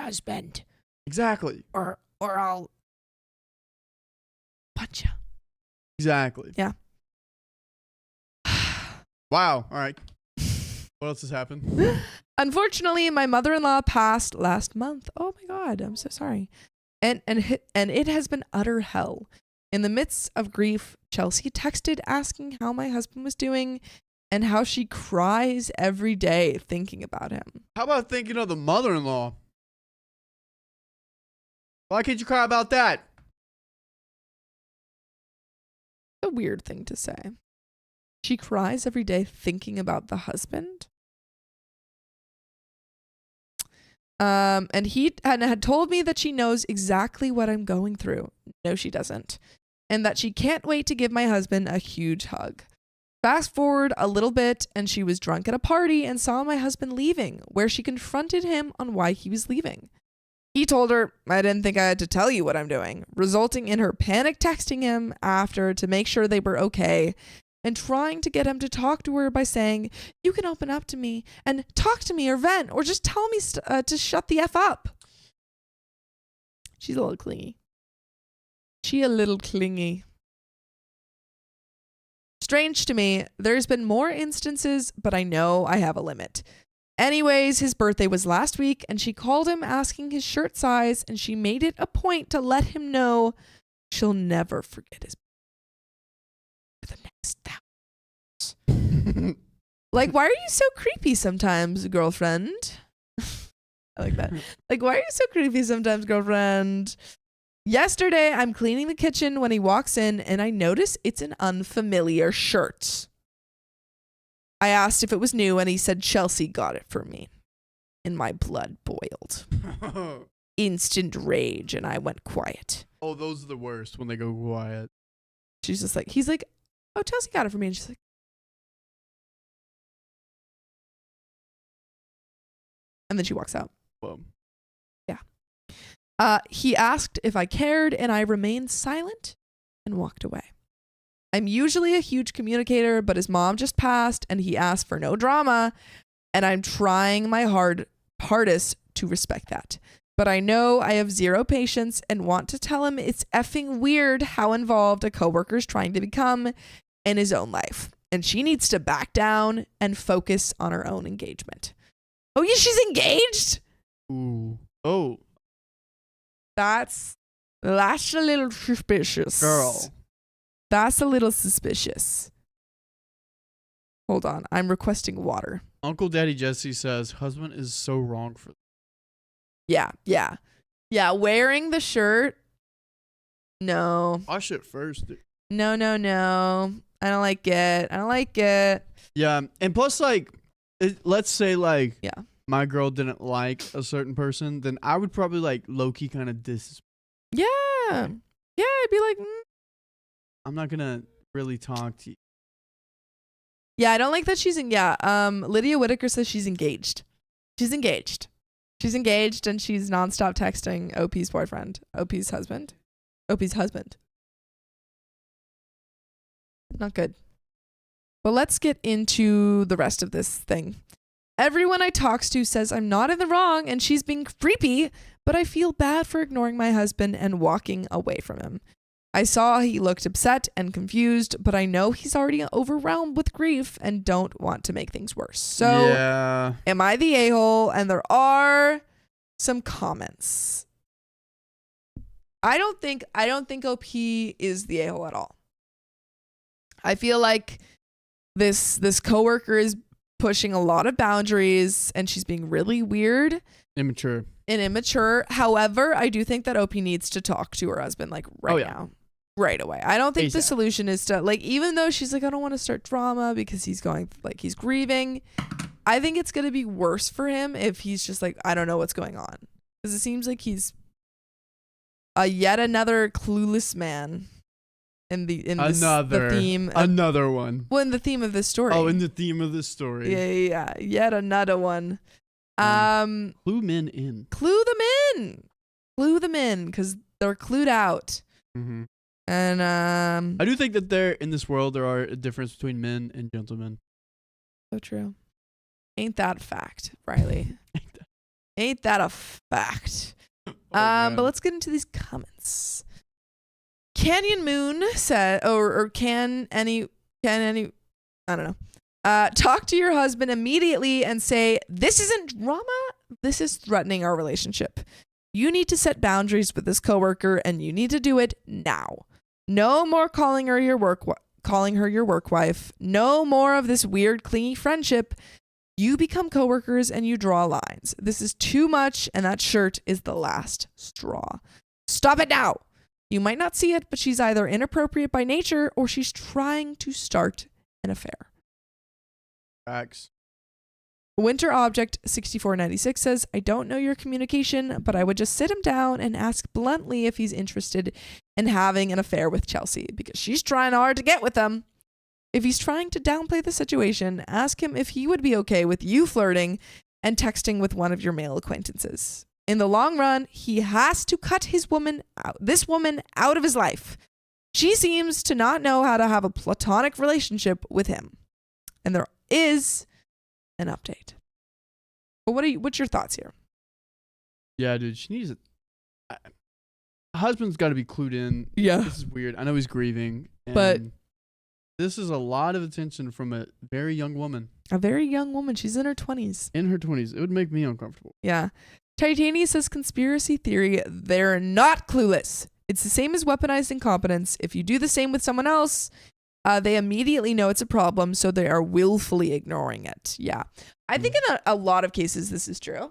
your husband. Exactly. Or I'll punch you. Exactly. Yeah. Wow. All right. What else has happened? Unfortunately, my mother-in-law passed last month. Oh my God, I'm so sorry. And it has been utter hell. In the midst of grief, Chelsea texted asking how my husband was doing and how she cries every day thinking about him. How about thinking of the mother-in-law? Why can't you cry about that? A weird thing to say. She cries every day thinking about the husband. And he had told me that she knows exactly what I'm going through. No, she doesn't. And that she can't wait to give my husband a huge hug. Fast forward a little bit, and she was drunk at a party and saw my husband leaving, where she confronted him on why he was leaving. He told her, I didn't think I had to tell you what I'm doing, resulting in her panic texting him after to make sure they were okay and trying to get him to talk to her by saying, you can open up to me and talk to me or vent or just tell me to shut the F up. She's a little clingy. Strange to me, there's been more instances, but I know I have a limit. Anyways, his birthday was last week, and she called him asking his shirt size, and she made it a point to let him know she'll never forget his birthday for the next 1,000 years. Like, why are you so creepy sometimes, girlfriend? I like that. Like, why are you so creepy sometimes, girlfriend? Yesterday, I'm cleaning the kitchen when he walks in, and I notice it's an unfamiliar shirt. I asked if it was new, and he said Chelsea got it for me. And my blood boiled. Instant rage, and I went quiet. Oh, those are the worst when they go quiet. She's just like, he's like, oh, Chelsea got it for me. And she's like, and then she walks out. Whoa. Yeah. He asked if I cared, and I remained silent and walked away. I'm usually a huge communicator, but his mom just passed and he asked for no drama, and I'm trying my hardest to respect that. But I know I have zero patience and want to tell him it's effing weird how involved a coworker's trying to become in his own life, and she needs to back down and focus on her own engagement. Oh yeah, she's engaged? Ooh. Oh. That's a little suspicious. Girl. That's a little suspicious. Hold on. I'm requesting water. Uncle Daddy Jesse says husband is so wrong for Yeah. Yeah, wearing the shirt. No. Wash it first, dude. No. I don't like it. Yeah, and plus, like, let's say, like, yeah, my girl didn't like a certain person, then I would probably, like, low-key kind of Yeah. Yeah, I'd be like, I'm not gonna really talk to you. Yeah, I don't like that she's Lydia Whitaker says she's engaged. She's engaged and she's nonstop texting OP's boyfriend, OP's husband. Not good. But let's get into the rest of this thing. Everyone I talk to says I'm not in the wrong and she's being creepy, but I feel bad for ignoring my husband and walking away from him. I saw he looked upset and confused, but I know he's already overwhelmed with grief and don't want to make things worse. So, yeah. Am I the a-hole? And there are some comments. I don't think OP is the a-hole at all. I feel like this coworker is pushing a lot of boundaries and she's being really weird. Immature. However, I do think that OP needs to talk to her husband now. Right away. I don't think the solution is to, like, even though she's like, I don't want to start drama because he's grieving. I think it's going to be worse for him if he's just like, I don't know what's going on. Because it seems like he's yet another clueless man in the theme. Another one. Well, in the theme of this story. Oh, in the theme of this story. Yeah. Yet another one. Clue men in. Clue them in because they're clued out. Mm-hmm. And I do think that in this world there are a difference between men and gentlemen. So true. Ain't that a fact, Riley? Ain't that a fact? But let's get into these comments. Canyon Moon said, or can any I don't know. Talk to your husband immediately and say, this isn't drama. This is threatening our relationship. You need to set boundaries with this coworker and you need to do it now. No more calling her your work wife. No more of this weird clingy friendship. You become coworkers and you draw lines. This is too much and that shirt is the last straw. Stop it now. You might not see it, but she's either inappropriate by nature or she's trying to start an affair. Facts. Winter Object 6496 says, I don't know your communication, but I would just sit him down and ask bluntly if he's interested in having an affair with Chelsea because she's trying hard to get with him. If he's trying to downplay the situation, ask him if he would be okay with you flirting and texting with one of your male acquaintances. In the long run, he has to cut this woman out of his life. She seems to not know how to have a platonic relationship with him. And there is an update. But what's your thoughts here? Yeah, dude, she needs a husband's got to be clued in. Yeah. This is weird. I know he's grieving. But this is a lot of attention from a very young woman. A very young woman. She's in her 20s. In her 20s. It would make me uncomfortable. Yeah. Titania says conspiracy theory, they're not clueless. It's the same as weaponized incompetence. If you do the same with someone else, they immediately know it's a problem, so they are willfully ignoring it. Yeah. I think in a lot of cases this is true.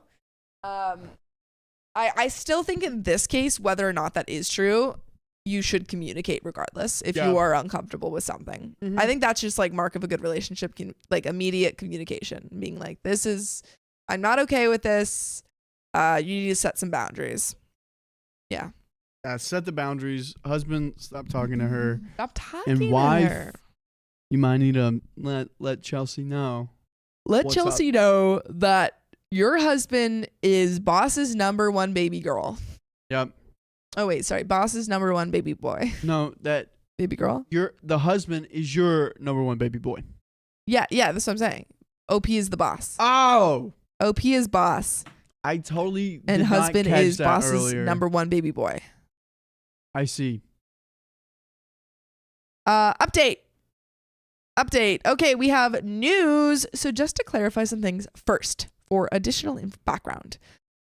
I still think in this case, whether or not that is true, you should communicate regardless if you are uncomfortable with something. I think that's just like mark of a good relationship, like immediate communication, being like, I'm not okay with this. You need to set some boundaries. Yeah. Set the boundaries. Husband, stop talking to her. Stop talking and wife, to her. You might need to let Chelsea know. Let Chelsea know that your husband is boss's number one baby girl. Yep. Oh, wait, sorry. Boss's number one baby boy. No, that... Baby girl? The husband is your number one baby boy. Yeah, that's what I'm saying. OP is the boss. Oh! OP is boss. I totally and did husband not catch is that boss's earlier. number one baby boy. I see. Update. Okay, we have news. So just to clarify some things first, for additional background.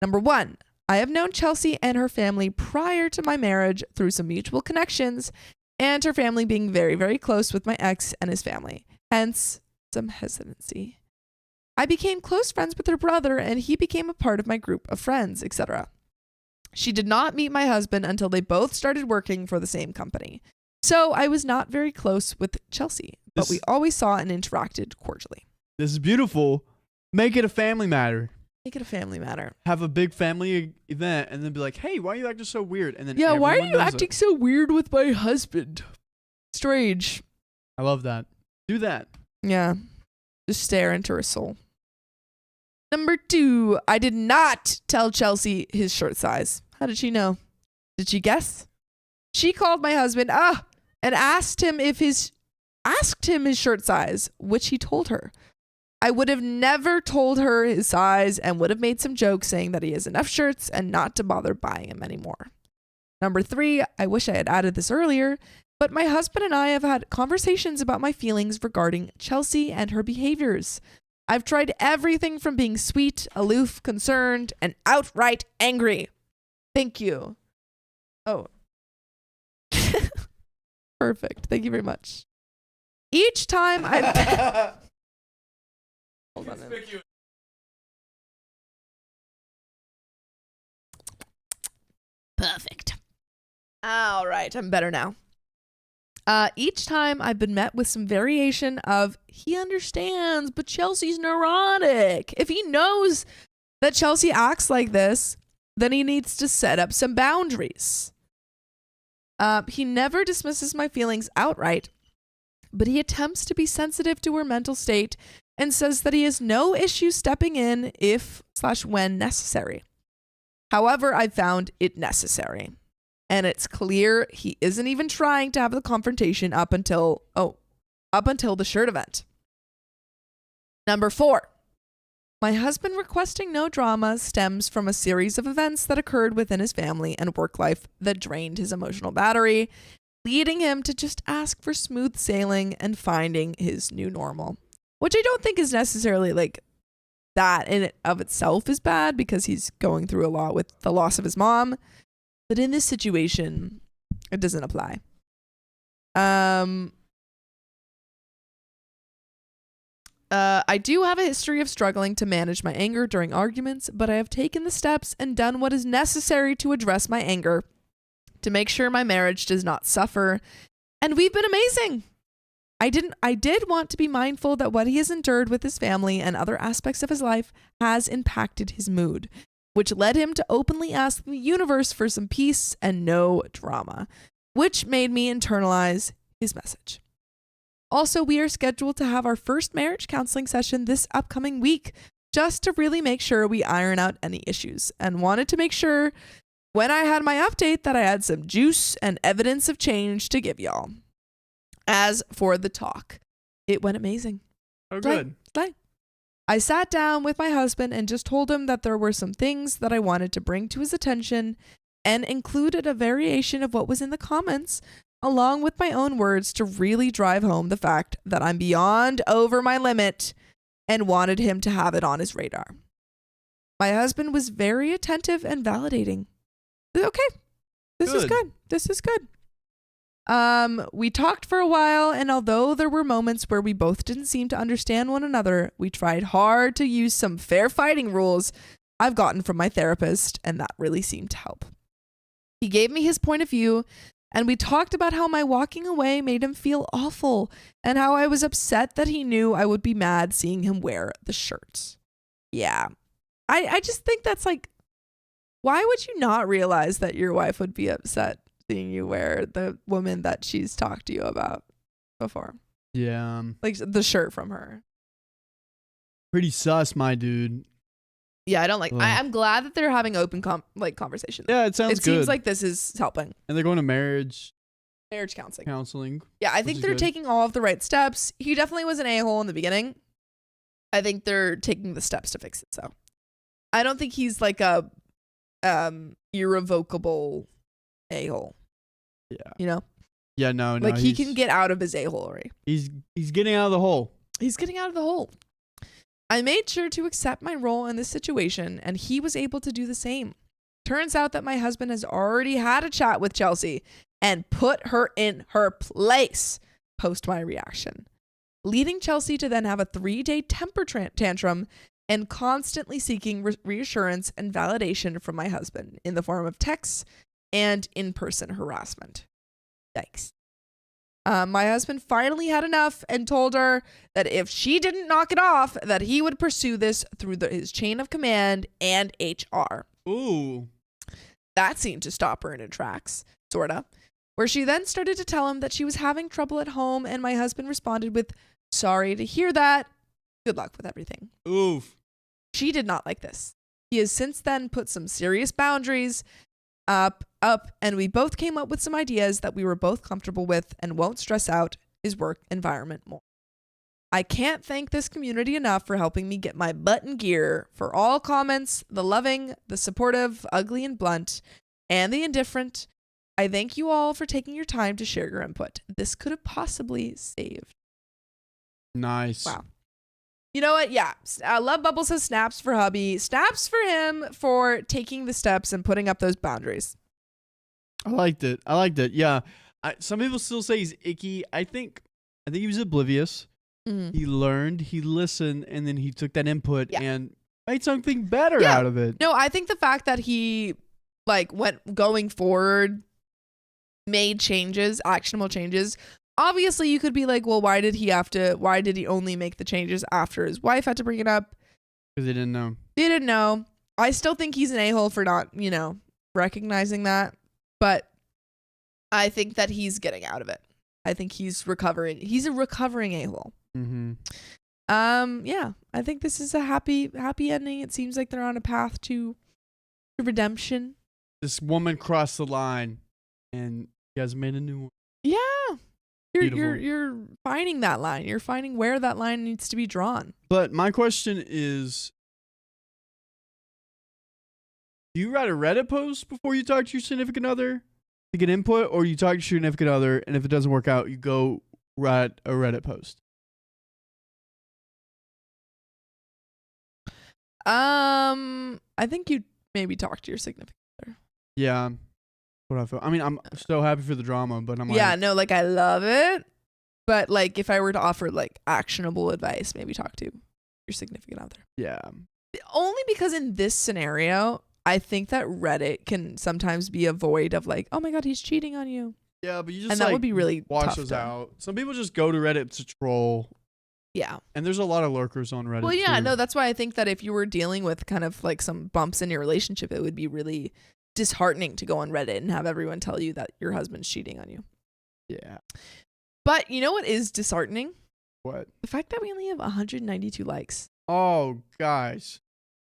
Number 1, I have known Chelsea and her family prior to my marriage through some mutual connections, and her family being very, very close with my ex and his family. Hence, some hesitancy. I became close friends with her brother, and he became a part of my group of friends, etc. She did not meet my husband until they both started working for the same company. So I was not very close with Chelsea, but we always saw and interacted cordially. This is beautiful. Make it a family matter. Make it a family matter. Have a big family event and then be like, hey, why are you acting so weird? And then why are you acting so weird with my husband? Strange. I love that. Do that. Yeah. Just stare into her soul. Number 2, I did not tell Chelsea his shirt size. How did she know? Did she guess? She called my husband and asked him his shirt size, which he told her. I would have never told her his size and would have made some jokes saying that he has enough shirts and not to bother buying him anymore. Number 3, I wish I had added this earlier, but my husband and I have had conversations about my feelings regarding Chelsea and her behaviors. I've tried everything from being sweet, aloof, concerned, and outright angry. Thank you. Oh. Perfect. Thank you very much. Each time I've... Hold on. Perfect. All right. I'm better now. Each time I've been met with some variation of, he understands, but Chelsea's neurotic. If he knows that Chelsea acts like this, then he needs to set up some boundaries. He never dismisses my feelings outright, but he attempts to be sensitive to her mental state and says that he has no issue stepping in if/when necessary. However, I found it necessary. And it's clear he isn't even trying to have the confrontation up until the shirt event. Number 4, my husband requesting no drama stems from a series of events that occurred within his family and work life that drained his emotional battery, leading him to just ask for smooth sailing and finding his new normal. Which I don't think is necessarily like that in it of itself is bad, because he's going through a lot with the loss of his mom. But in this situation, it doesn't apply. I do have a history of struggling to manage my anger during arguments, but I have taken the steps and done what is necessary to address my anger to make sure my marriage does not suffer. And we've been amazing. I did want to be mindful that what he has endured with his family and other aspects of his life has impacted his mood, which led him to openly ask the universe for some peace and no drama, which made me internalize his message. Also, we are scheduled to have our first marriage counseling session this upcoming week, just to really make sure we iron out any issues, and wanted to make sure when I had my update that I had some juice and evidence of change to give y'all. As for the talk, it went amazing. Oh, good. I sat down with my husband and just told him that there were some things that I wanted to bring to his attention, and included a variation of what was in the comments, along with my own words, to really drive home the fact that I'm beyond over my limit, and wanted him to have it on his radar. My husband was very attentive and validating. Okay, this is good. This is good. We talked for a while, and although there were moments where we both didn't seem to understand one another, we tried hard to use some fair fighting rules I've gotten from my therapist, and that really seemed to help. He gave me his point of view, and we talked about how my walking away made him feel awful, and how I was upset that he knew I would be mad seeing him wear the shirt. Yeah. I just think that's like, why would you not realize that your wife would be upset seeing you wear the woman that she's talked to you about before? Yeah. Like the shirt from her. Pretty sus, my dude. Yeah, I don't like. I'm glad that they're having open conversations. Yeah, it sounds good. It seems like this is helping. And they're going to marriage counseling. Yeah, I think they're taking all of the right steps. He definitely was an a-hole in the beginning. I think they're taking the steps to fix it. So I don't think he's like a irrevocable a-hole. Yeah. You know? Yeah, no. Like he can get out of his a-holery. He's getting out of the hole. He's getting out of the hole. I made sure to accept my role in this situation, and he was able to do the same. Turns out that my husband has already had a chat with Chelsea and put her in her place post my reaction, leading Chelsea to then have a 3-day temper tantrum and constantly seeking reassurance and validation from my husband in the form of texts and in-person harassment. Yikes. My husband finally had enough and told her that if she didn't knock it off, that he would pursue this through his chain of command and HR. Ooh. That seemed to stop her in her tracks, sorta. Where she then started to tell him that she was having trouble at home, and my husband responded with, "Sorry to hear that. Good luck with everything." Oof. She did not like this. He has since then put some serious boundaries up, and we both came up with some ideas that we were both comfortable with and won't stress out his work environment more. I can't thank this community enough for helping me get my butt in gear, for all comments, the loving, the supportive, ugly and blunt, and the indifferent. I thank you all for taking your time to share your input. This could have possibly saved. Nice. Wow. You know what? Yeah. Love Bubble says snaps for hubby. Snaps for him for taking the steps and putting up those boundaries. I liked it. Yeah. Some people still say he's icky. I think he was oblivious. Mm-hmm. He learned, he listened, and then he took that input and made something better out of it. No, I think the fact that he went going forward, made changes, actionable changes. Obviously, you could be like, well, why did he only make the changes after his wife had to bring it up? Because they didn't know. They didn't know. I still think he's an a-hole for not, recognizing that. But I think that he's getting out of it. I think he's recovering. He's a recovering a-hole. Mm-hmm. Yeah, I think this is a happy ending. It seems like they're on a path to redemption. This woman crossed the line, and you guys made a new one. Yeah. You're finding that line. You're finding where that line needs to be drawn. But my question is, do you write a Reddit post before you talk to your significant other to get input, or you talk to your significant other, and if it doesn't work out, you go write a Reddit post? I think you maybe talk to your significant other. Yeah. What I feel. I mean, I'm so happy for the drama, but I'm like, yeah, no, I love it. But if I were to offer actionable advice, maybe talk to your significant other. Yeah. Only because in this scenario, I think that Reddit can sometimes be a void of oh my God, he's cheating on you. Yeah, but you just and that would be really wash tough those out. Some people just go to Reddit to troll. Yeah. And there's a lot of lurkers on Reddit. Well, yeah, too. no, that's why I think that if you were dealing with kind of some bumps in your relationship, it would be really disheartening to go on Reddit and have everyone tell you that your husband's cheating on you. Yeah. But you know what is disheartening? What? The fact that we only have 192 likes. Oh, guys.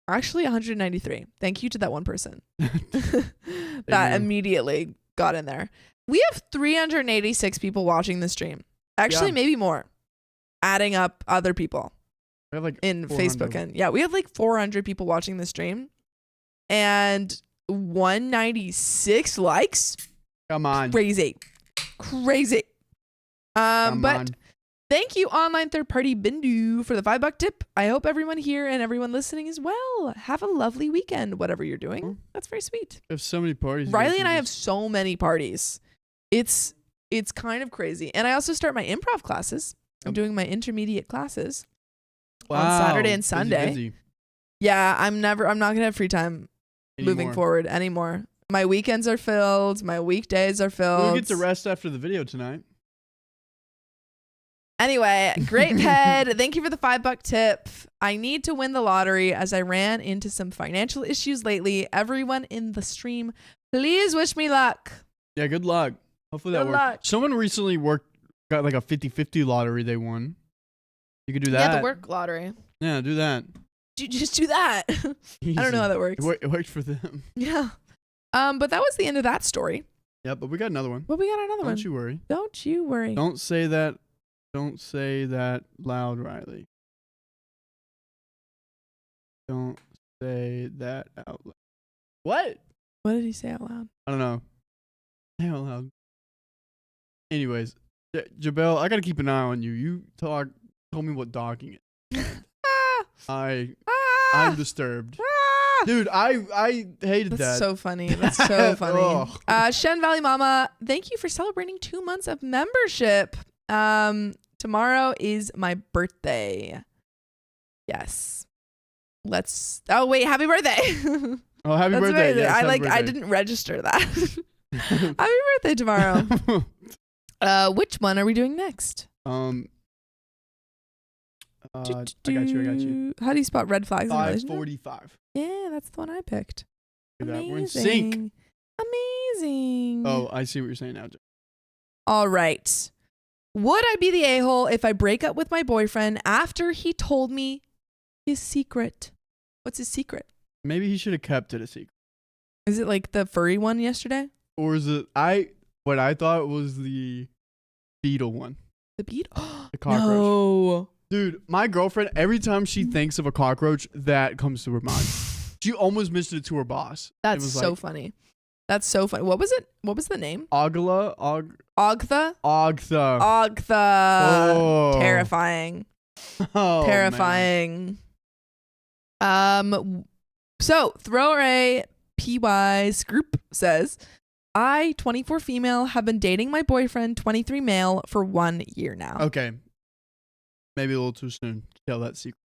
Actually, 193. Thank you to that one person that immediately got in there. We have 386 people watching the stream. Actually, maybe more. Adding up other people. We have like in Facebook and we have like 400 people watching the stream and 196 likes. Come on. Crazy. But thank you, online third-party Bindu, for the $5 tip. I hope everyone here and everyone listening as well. Have a lovely weekend, whatever you're doing. That's very sweet. We have so many parties. Riley and I have so many parties. It's kind of crazy. And I also start my improv classes. I'm doing my intermediate classes on Saturday and Sunday. Busy. Yeah, I'm not gonna have free time moving forward anymore. My weekends are filled. My weekdays are filled. We'll get to rest after the video tonight. Anyway, great head. Thank you for the $5 tip. I need to win the lottery as I ran into some financial issues lately. Everyone in the stream, please wish me luck. Yeah, good luck. Hopefully that works. Someone recently got like a 50-50 lottery they won. You could do that. Yeah, the work lottery. Yeah, do that. Just do that. I don't know how that works. It worked for them. Yeah. But that was the end of that story. Yeah, but we got another one. Well, we got another one. Don't you worry. Don't you worry. Don't say that. Don't say that loud, Riley. Don't say that out loud. What? What did he say out loud? I don't know. Say out loud. Anyways, Jabel, I gotta keep an eye on you. You told me what dogging is. I'm disturbed. Dude, I hated that. That's so funny. That's so funny. Shen Valley Mama, thank you for celebrating 2 months of membership. Tomorrow is my birthday. Yes. Oh wait, happy birthday. Oh, happy birthday. Yes, I didn't register that. Happy birthday tomorrow. Which one are we doing next? I got you. How do you spot red flags? 545. Yeah, that's the one I picked. Amazing. We're in sync. Amazing. Oh, I see what you're saying now. All right. Would I be the a-hole if I break up with my boyfriend after he told me his secret? What's his secret? Maybe he should have kept it a secret. Is it like the furry one yesterday? Or is it what I thought was the beetle one? The beetle? The cockroach. No. Dude, my girlfriend, every time she thinks of a cockroach, that comes to her mind. She almost mentioned it to her boss. That's so funny. That's so funny. What was it? What was the name? Ogtha. Ogtha. Oh. Terrifying. Oh, terrifying. Man. So Thrower PY Group says, I, 24 female, have been dating my boyfriend, 23 male, for 1 year now. Okay. Maybe a little too soon to tell that secret.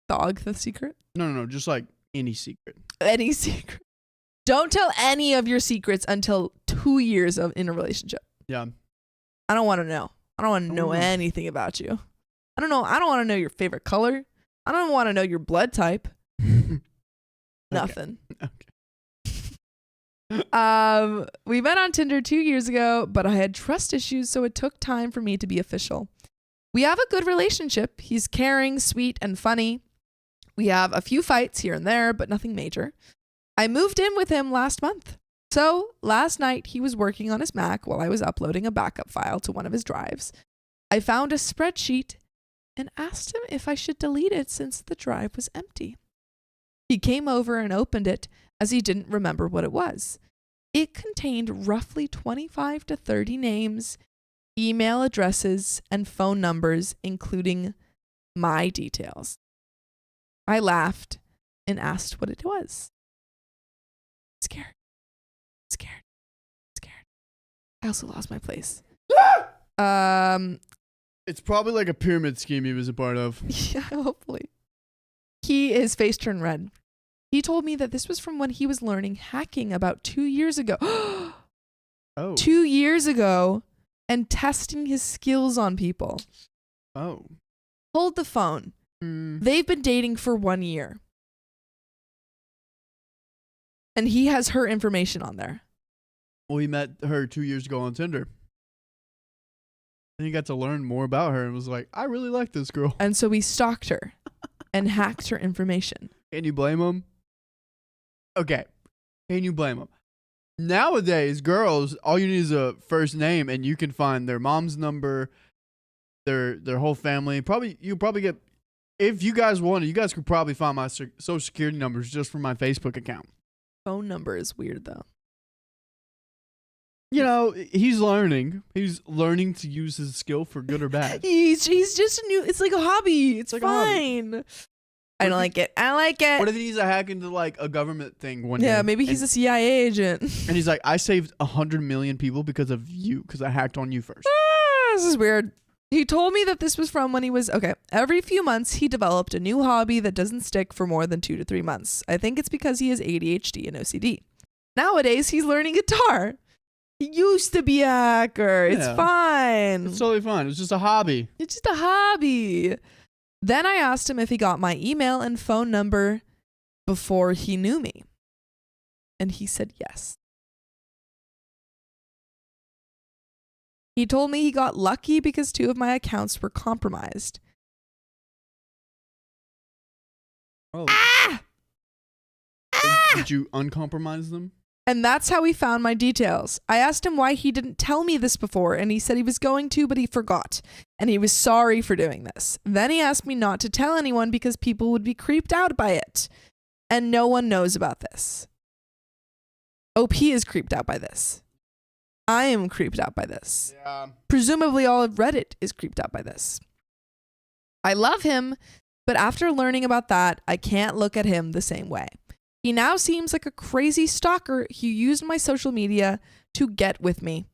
The secret? No. Just like any secret. Any secret. Don't tell any of your secrets until 2 years in a relationship. Yeah. I don't want to know. I don't want to know anything about you. I don't want to know your favorite color. I don't want to know your blood type. Nothing. Okay. We met on Tinder 2 years ago, but I had trust issues, so it took time for me to be official. We have a good relationship. He's caring, sweet, and funny. We have a few fights here and there, but nothing major. I moved in with him last month. So last night he was working on his Mac while I was uploading a backup file to one of his drives. I found a spreadsheet and asked him if I should delete it since the drive was empty. He came over and opened it as he didn't remember what it was. It contained roughly 25 to 30 names, email addresses, and phone numbers, including my details. I laughed and asked what it was. Scared. I also lost my place. It's probably like a pyramid scheme he was a part of. Yeah, hopefully. His face turned red. He told me that this was from when he was learning hacking about 2 years ago. Oh. 2 years ago, and testing his skills on people. Oh. Hold the phone. They've been dating for 1 year. And he has her information on there. Well, he met her 2 years ago on Tinder. Then he got to learn more about her and was like, I really like this girl. And so we stalked her and hacked her information. Can you blame him? Okay. Can you blame him? Nowadays, girls, all you need is a first name and you can find their mom's number, their whole family. You probably get, if you guys wanted, you guys could probably find my social security numbers just from my Facebook account. Phone number is weird though. You know, he's learning. He's learning to use his skill for good or bad. He's just a new. It's like a hobby. It's like fine. I don't like it. I like it. What if he's a hack into like a government thing one day? Yeah, maybe he's a CIA agent. And he's like, I saved 100 million people because of you, because I hacked on you first. This is weird. He told me that this was from when he was every few months he developed a new hobby that doesn't stick for more than 2 to 3 months. I think it's because he has ADHD and OCD. Nowadays he's learning guitar. He used to be a hacker. It's fine. It's totally fine. It's just a hobby. It's just a hobby. Then I asked him if he got my email and phone number before he knew me. And he said yes. He told me he got lucky because 2 of my accounts were compromised. Oh. Did you uncompromise them? And that's how he found my details. I asked him why he didn't tell me this before, and he said he was going to, but he forgot. And he was sorry for doing this. Then he asked me not to tell anyone because people would be creeped out by it. And no one knows about this. OP is creeped out by this. I am creeped out by this. Yeah. Presumably all of Reddit is creeped out by this. I love him, but after learning about that, I can't look at him the same way. He now seems like a crazy stalker who used my social media to get with me.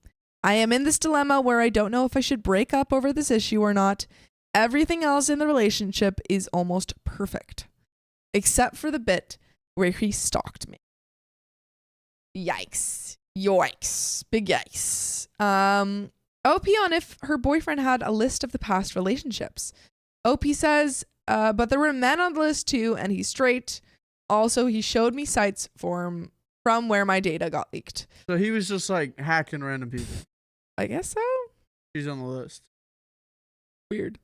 I am in this dilemma where I don't know if I should break up over this issue or not. Everything else in the relationship is almost perfect, except for the bit where he stalked me. Yikes. Yoicks. Big yikes. OP on if her boyfriend had a list of the past relationships. OP says, but there were men on the list too, and he's straight. Also, he showed me sites from where my data got leaked. So he was just like hacking random people. I guess so. He's on the list. Weird.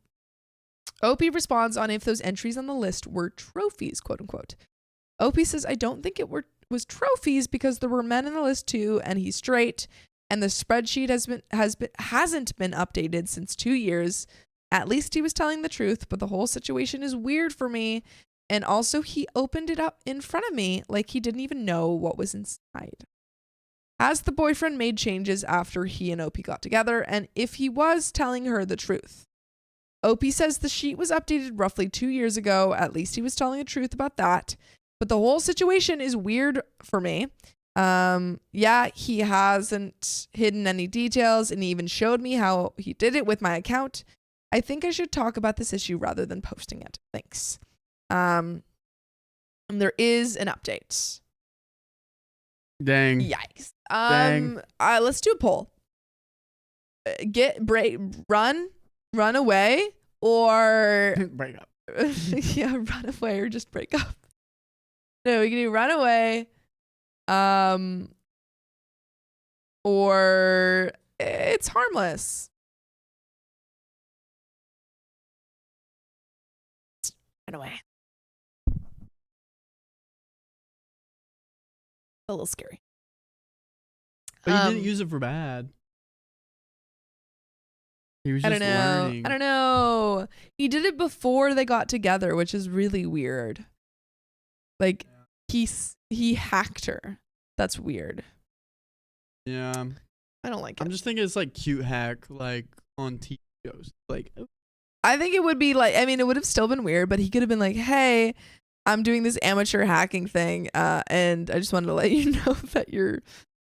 OP responds on if those entries on the list were trophies, quote unquote. OP says, I don't think it was trophies because there were men in the list too, and he's straight, and the spreadsheet hasn't been updated since 2 years. At least he was telling the truth, but the whole situation is weird for me. And also he opened it up in front of me like he didn't even know what was inside. Has the boyfriend made changes after he and OP got together? And if he was telling her the truth? OP says the sheet was updated roughly 2 years ago. At least he was telling the truth about that. But the whole situation is weird for me. Yeah, he hasn't hidden any details and he even showed me how he did it with my account. I think I should talk about this issue rather than posting it. Thanks. And there is an update. Dang. Yikes. Dang. Let's do a poll. Run away, or break up. Yeah, run away or just break up. No, we can do run away, or it's harmless. Run away. A little scary. But he didn't use it for bad. He was just learning. I don't know. He did it before they got together, which is really weird. Like, he hacked her. That's weird. Yeah. I don't like it. I'm just thinking it's like cute hack, like on TV shows. Like, I think it would be like, I mean, it would have still been weird, but he could have been like, hey, I'm doing this amateur hacking thing, and I just wanted to let you know that your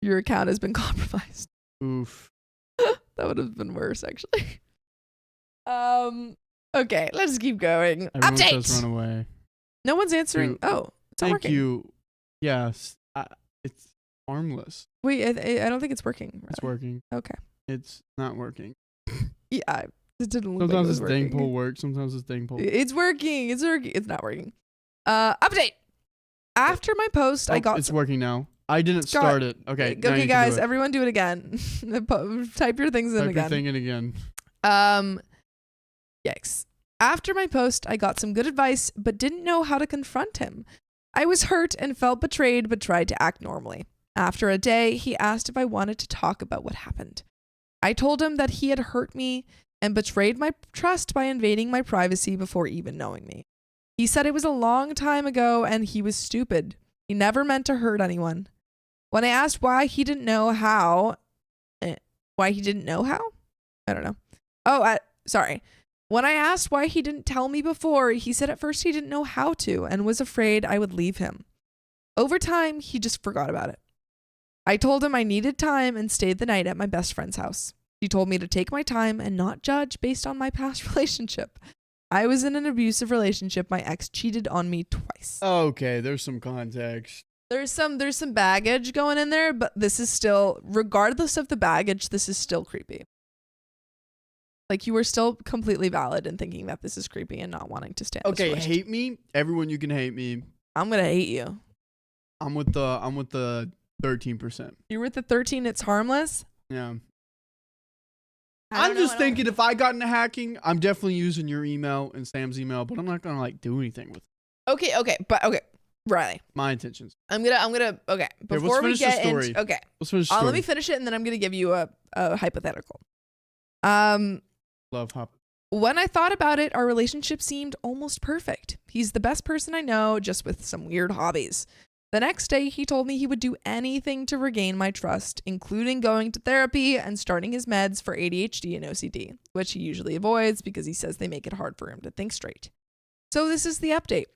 account has been compromised. Oof. That would have been worse, actually. Okay, let's keep going. Everyone Update. says run away. No one's answering. Dude, oh, it's not thank working. you. Yes, it's harmless. Wait, I don't think it's working. Really. It's working. Okay. It's not working. Yeah, it didn't look Sometimes like it was this dang working. poll works. Sometimes this dang poll. It's working. It's working. It's not working. Update. After my post, I got. It's working now. I didn't start it. Okay. Okay, guys, everyone do it again. Type your things in again. Type your thing in again. Yikes. After my post, I got some good advice, but didn't know how to confront him. I was hurt and felt betrayed, but tried to act normally. After a day, he asked if I wanted to talk about what happened. I told him that he had hurt me and betrayed my trust by invading my privacy before even knowing me. He said it was a long time ago and he was stupid. He never meant to hurt anyone. When I asked why he didn't know how, I don't know. Sorry. When I asked why he didn't tell me before, he said at first he didn't know how to and was afraid I would leave him. Over time, he just forgot about it. I told him I needed time and stayed the night at my best friend's house. He told me to take my time and not judge based on my past relationship. I was in an abusive relationship. My ex cheated on me twice. Okay, there's some context. There's some baggage going in there, but this is still, regardless of the baggage, this is still creepy. Like, you are still completely valid in thinking that this is creepy and not wanting to stand. Okay, hate me. Everyone, you can hate me. I'm gonna hate you. I'm with the 13%. You're with the 13. It's harmless. Yeah. I'm just thinking if I got into hacking, I'm definitely using your email and Sam's email, but I'm not gonna like do anything with it. Okay, Riley. My intentions. I'm gonna okay. Before we get into okay, let's finish the story. let me finish it and then I'm gonna give you a hypothetical. Love hop. When I thought about it, our relationship seemed almost perfect. He's the best person I know, just with some weird hobbies. The next day, he told me he would do anything to regain my trust, including going to therapy and starting his meds for ADHD and OCD, which he usually avoids because he says they make it hard for him to think straight. So this is the update.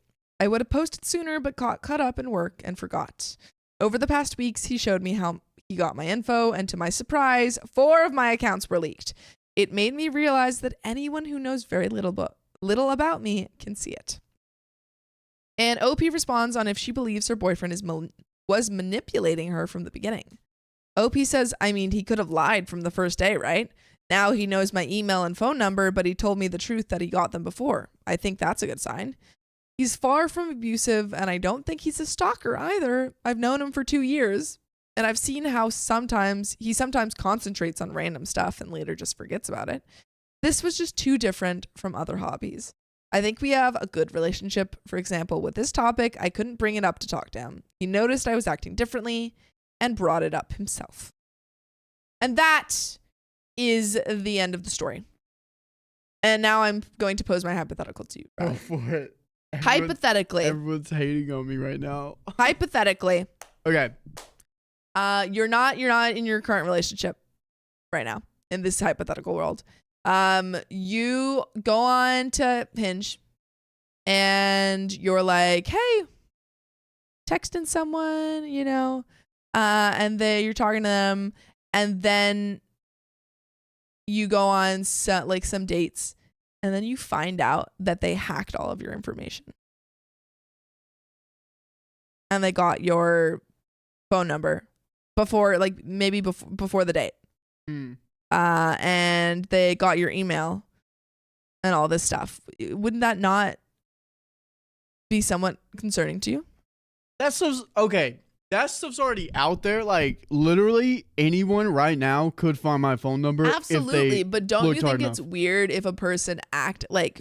I would have posted sooner, but got caught up in work and forgot. Over the past weeks, he showed me how he got my info, and to my surprise, 4 of my accounts were leaked. It made me realize that anyone who knows very little about me can see it. And OP responds on if she believes her boyfriend was manipulating her from the beginning. OP says, I mean, he could have lied from the first day, right? Now he knows my email and phone number, but he told me the truth that he got them before. I think that's a good sign. He's far from abusive, and I don't think he's a stalker either. I've known him for 2 years, and I've seen how he sometimes concentrates on random stuff and later just forgets about it. This was just too different from other hobbies. I think we have a good relationship. For example, with this topic, I couldn't bring it up to talk to him. He noticed I was acting differently and brought it up himself. And that is the end of the story. And now I'm going to pose my hypothetical to you. Go for it. Hypothetically. Everyone's hating on me right now. Hypothetically. Okay. You're not in your current relationship right now in this hypothetical world. You go on to Hinge and you're like, hey, texting someone, and you're talking to them, and then you go on some dates, and then you find out that they hacked all of your information. And they got your phone number before the date. And they got your email and all this stuff. Wouldn't that not be somewhat concerning to you? That stuff's okay. That stuff's already out there. Like, literally anyone right now could find my phone number. Absolutely. But don't you think it's weird if a person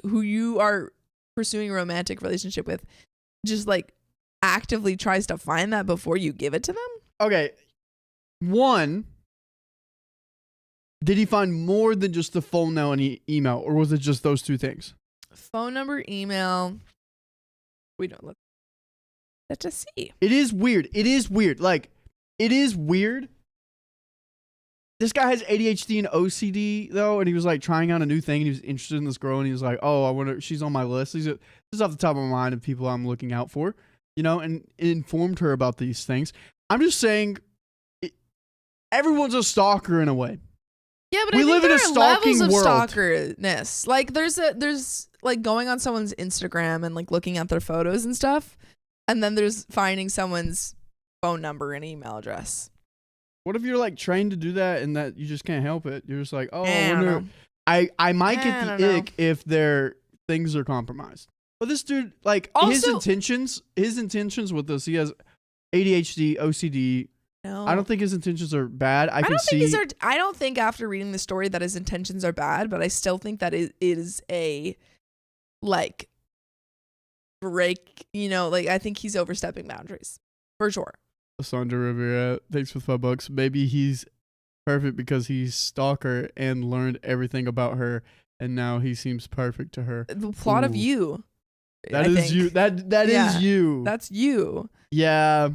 who you are pursuing a romantic relationship with just actively tries to find that before you give it to them? Okay. One, did he find more than just the phone number and email, or was it just those 2 things? Phone number, email. Let's just see. It is weird. Like, it is weird. This guy has ADHD and OCD, though, and he was trying out a new thing, and he was interested in this girl, and he was like, oh, I wonder, she's on my list. This is off the top of my mind of people I'm looking out for, and informed her about these things. I'm just saying, everyone's a stalker in a way. Yeah, but we live in a stalking world. Stalkerness. There's going on someone's Instagram and looking at their photos and stuff, and then there's finding someone's phone number and email address. What if you're trained to do that and that you just can't help it? You're just like, oh, I wonder. I might get the ick if their things are compromised. But this dude, also, his intentions with this, he has ADHD, OCD, No. I don't think his intentions are bad. I don't think after reading the story that his intentions are bad, but I still think that it is a like break, I think he's overstepping boundaries for sure. Sandra Rivera, thanks for $5. Maybe he's perfect because he's stalker and learned everything about her, and now he seems perfect to her. The plot of You. That is you. That is you. That's you. Yeah.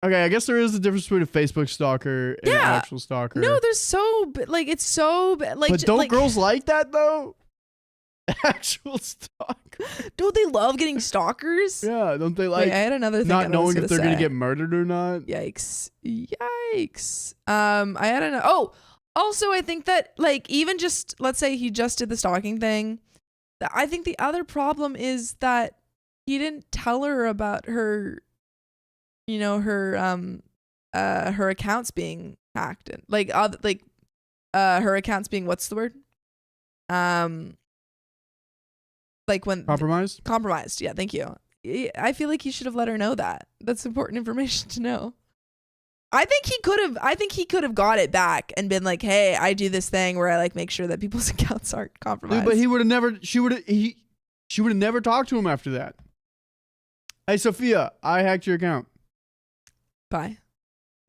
Okay, I guess there is a difference between a Facebook stalker and an actual stalker. No, there's it's so but don't girls like that though? Actual stalker. Don't they love getting stalkers? Yeah, don't they like? Wait, I had another thing not knowing if they're gonna get murdered or not. Yikes! I had an. Oh, also, I think that even just let's say he just did the stalking thing. I think the other problem is that he didn't tell her about her. Her accounts being hacked and her accounts being what's the word? When compromised. Yeah, thank you. I feel like he should have let her know that. That's important information to know. I think he could have got it back and been like, "Hey, I do this thing where I make sure that people's accounts aren't compromised." Dude, but he would have never. She would have never talked to him after that. Hey, Sophia, I hacked your account. Bye.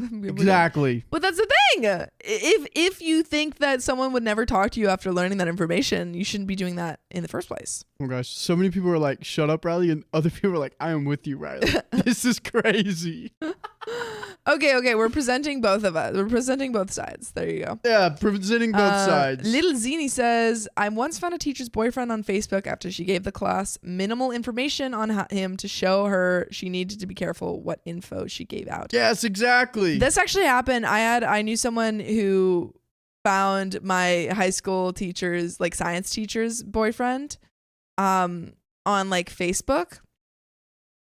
Exactly. But that's the thing. If you think that someone would never talk to you after learning that information, you shouldn't be doing that in the first place. Oh my gosh, so many people are like, "Shut up, Riley," and other people are like, "I am with you, Riley." This is crazy. Okay, we're presenting both of us. We're presenting both sides. There you go. Yeah, presenting both sides. Little Zini says, I once found a teacher's boyfriend on Facebook after she gave the class minimal information on him to show her she needed to be careful what info she gave out. Yes, exactly. This actually happened. I knew someone who found my high school teacher's, science teacher's boyfriend on Facebook.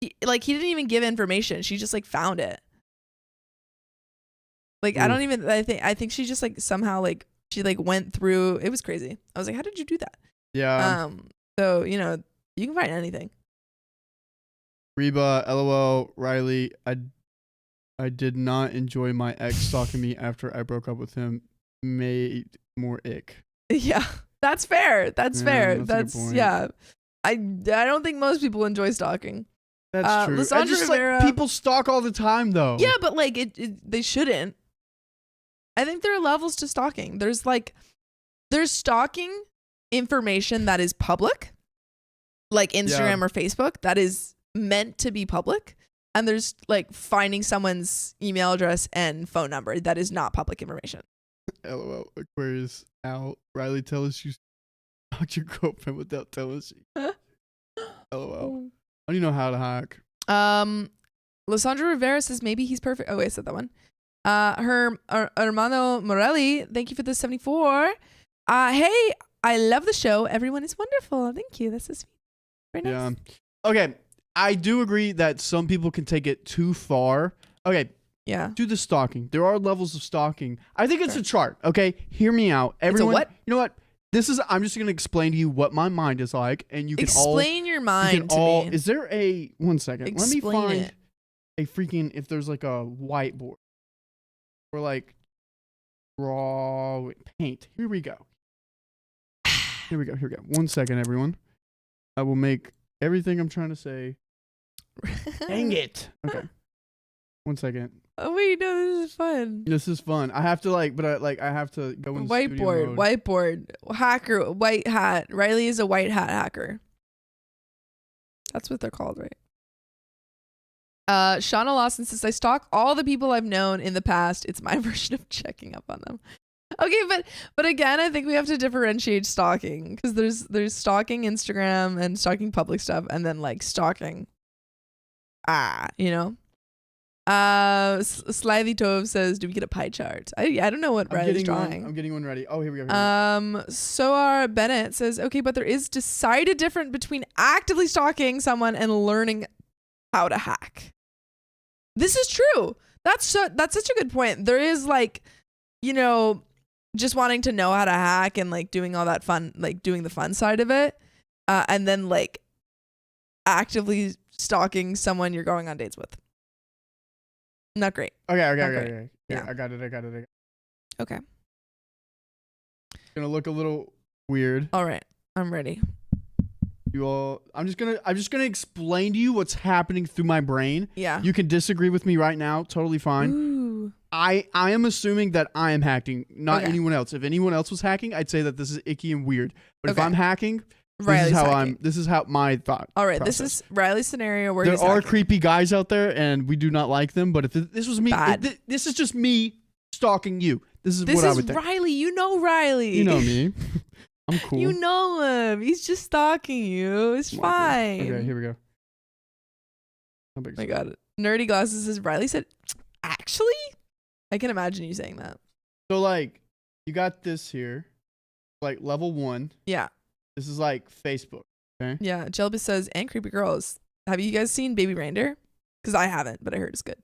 He didn't even give information. She just found it. I think she just somehow she went through. It was crazy. I was like, how did you do that? Yeah. So you can find anything. Reba, LOL, Riley, I did not enjoy my ex stalking me after I broke up with him. Made more ick. Yeah, that's fair. That's fair. That's yeah. I don't think most people enjoy stalking. That's true. I just Rivera, people stalk all the time though. Yeah, but they shouldn't. I think there are levels to stalking. There's stalking information that is public, like Instagram or Facebook, that is meant to be public. And there's finding someone's email address and phone number that is not public information. LOL, Aquarius out. Riley, tell us you stalked your girlfriend without telling us. LOL. I don't even know how to hack. Lysandra Rivera says maybe he's perfect. Oh wait, I said that one. Hermano Morelli, thank you for the 74. Hey, I love the show. Everyone is wonderful. Thank you. That's so sweet. Very nice. Yeah. Okay. I do agree that some people can take it too far. Okay. Yeah. Do the stalking. There are levels of stalking. I think it's a chart. Okay. Hear me out. Everyone. It's a what? You know what? I'm just going to explain to you what my mind is like, and you can explain your mind to me. Is there a 1 second? Explain Let me find it. a freaking, if there's a whiteboard or draw paint. Here we go. Here we go. 1 second, everyone. I will make everything I'm trying to say. Dang it. Okay. 1 second. Oh wait, no, this is fun. This is fun. I have to I have to go in whiteboard, hacker, white hat. Riley is a white hat hacker. That's what they're called, right? Shauna Lawson says, I stalk all the people I've known in the past. It's my version of checking up on them. Okay, but again, I think we have to differentiate stalking, because there's stalking Instagram and stalking public stuff, and then stalking. Slithy Tove says, do we get a pie chart? I don't know what Riley's drawing. I'm getting one ready. Oh, here we go. Soar Bennett says, okay, but there is decided difference between actively stalking someone and learning how to hack. This is true. That's such a good point. There is just wanting to know how to hack and doing all that fun, doing the fun side of it, and then actively stalking someone you're going on dates with. Not great. Okay. Yeah. I got it. Okay. It's gonna look a little weird. All right. I'm ready. I'm just gonna explain to you what's happening through my brain. Yeah. You can disagree with me right now. Totally fine. Ooh. I am assuming that I am hacking, not anyone else. If anyone else was hacking, I'd say that this is icky and weird. But if I'm hacking, this is how my thought. All right, process. this is Riley's scenario where there are hacking. creepy guys out there, and we do not like them. But if this was me, this is just me stalking you. This is what I would think. Riley. You know Riley. You know me. I'm cool. You know him. He's just stalking you. It's fine. Okay, here we go. Oh my God. Nerdy Glasses says, Riley said, actually? I can imagine you saying that. So, like, you got this here, like, level 1. Yeah. This is, like, Facebook, okay? Yeah. Jelbus says, and creepy girls. Have you guys seen Baby Reindeer? Because I haven't, but I heard it's good.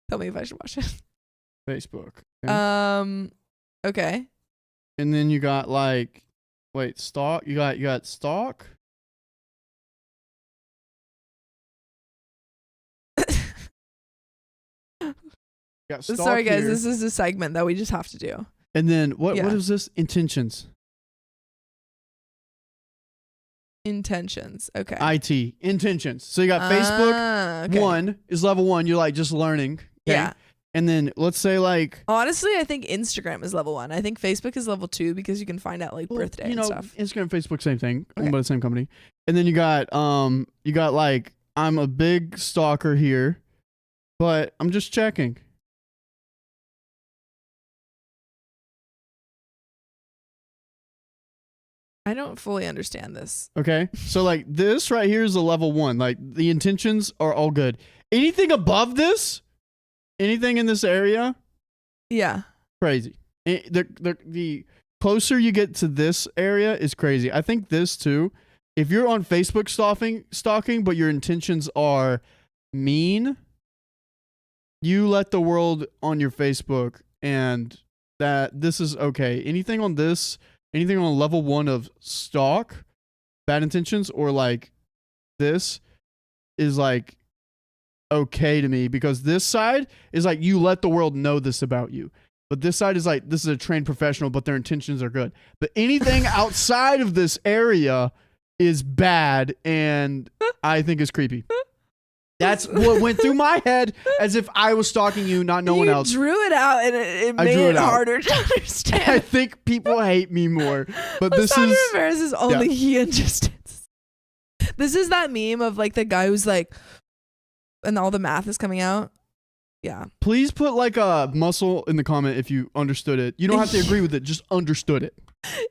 Tell me if I should watch it. Facebook. Okay. Okay. And then you got, like, stalk. You got stalk. Sorry, guys. This is a segment that we just have to do. And then what is this? Intentions. Okay. IT. Intentions. So you got Facebook. Okay. 1 is level 1. You're like just learning. Okay? Yeah. And then let's say like. Honestly, I think Instagram is level 1. I think Facebook is level 2 because you can find out like birthday and stuff. Instagram, Facebook, same thing. Owned by the same company. And then you got like, I'm a big stalker here, but I'm just checking. I don't fully understand this. Okay. So like this right here is a level 1. Like the intentions are all good. Anything above this, anything in this area, yeah, crazy. The closer you get to this area is crazy. I think this too. If you're on Facebook stalking, but your intentions are mean, you let the world on your Facebook, and that this is okay. Anything on level 1 of stalk, bad intentions, or like this is like okay to me, because this side is like you let the world know this about you. But this side is like, this is a trained professional, but their intentions are good. But anything outside of this area is bad, and I think is creepy. That's what went through my head as if I was stalking you, not no one else. You drew it out, and it made it harder to understand. I think people hate me more. But this is only he understands. This is that meme of like the guy who's like, and all the math is coming out. Yeah. Please put like a muscle in the comment if you understood it. You don't have to agree with it, just understood it.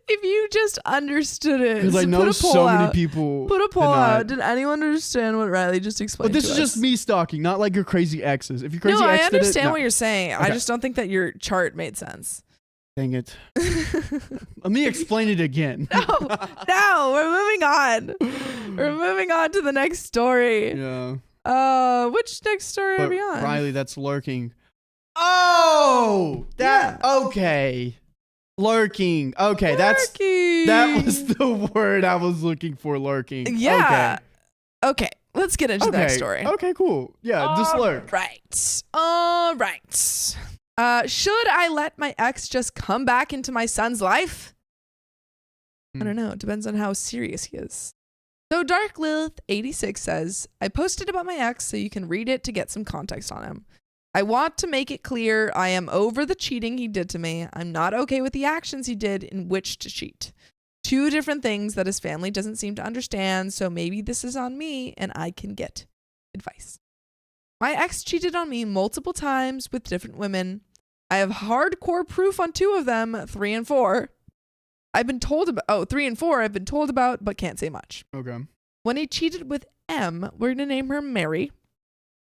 If you just understood it. Because I know so many people. Put a poll out. Did anyone understand what Riley just explained? But this is just me stalking, not like your crazy exes. If you crazy I ex understand what you're saying. Okay. I just don't think that your chart made sense. Dang it. Let me explain it again. No, we're moving on. We're moving on to the next story. Yeah. Which next story are we on? Riley, that's lurking. Oh, okay. Lurking. Okay, that was the word I was looking for. Lurking. Yeah. Okay. Let's get into the next story. Okay, cool. Yeah, just lurk. All right. Should I let my ex just come back into my son's life? I don't know. It depends on how serious he is. So Dark Lilith 86 says, I posted about my ex so you can read it to get some context on him. I want to make it clear I am over the cheating he did to me. I'm not okay with the actions he did in which to cheat. 2 different things that his family doesn't seem to understand, so maybe this is on me and I can get advice. My ex cheated on me multiple times with different women. I have hardcore proof on 2 of them, 3 and 4. I've been told about 3 and 4 I've been told about, but can't say much. Okay. When he cheated with M, we're going to name her Mary.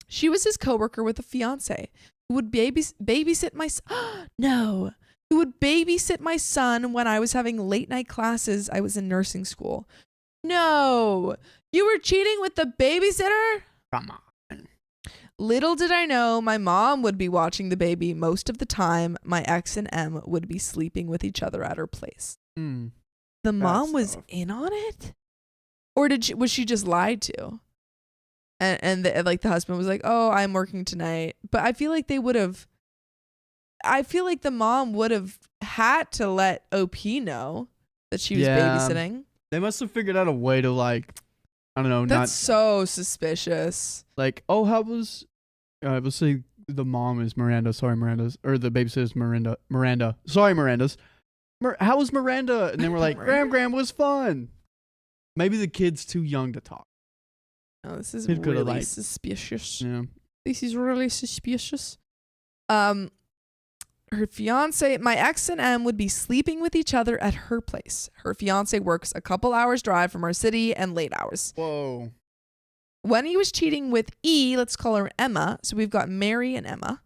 She was his coworker with a fiance who would babysit my who would babysit my son when I was having late night classes. I was in nursing school. No, you were cheating with the babysitter? Come on. Little did I know my mom would be watching the baby most of the time. My ex and M would be sleeping with each other at her place. The mom was in on it? Or was she just lied to? And like the husband was like, oh, I'm working tonight. But I feel like the mom would have had to let OP know that she was babysitting. They must have figured out a way to like, I don't know. That's so suspicious. Like, oh, how was, let's say the mom is Miranda. Sorry, Miranda's. Or the babysitter's Miranda. Sorry, Miranda's. How was Miranda? And then we're like, Graham was fun. Maybe the kid's too young to talk. Oh, this is really suspicious. Yeah. This is really suspicious. Her fiance, my ex and M would be sleeping with each other at her place. Her fiance works a couple hours drive from our city and late hours. Whoa. When he was cheating with E, let's call her Emma, so we've got Mary and Emma,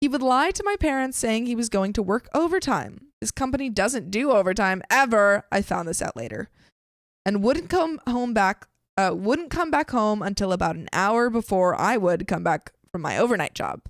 he would lie to my parents saying he was going to work overtime. This company doesn't do overtime ever. I found this out later. And wouldn't come back home until about an hour before I would come back from my overnight job.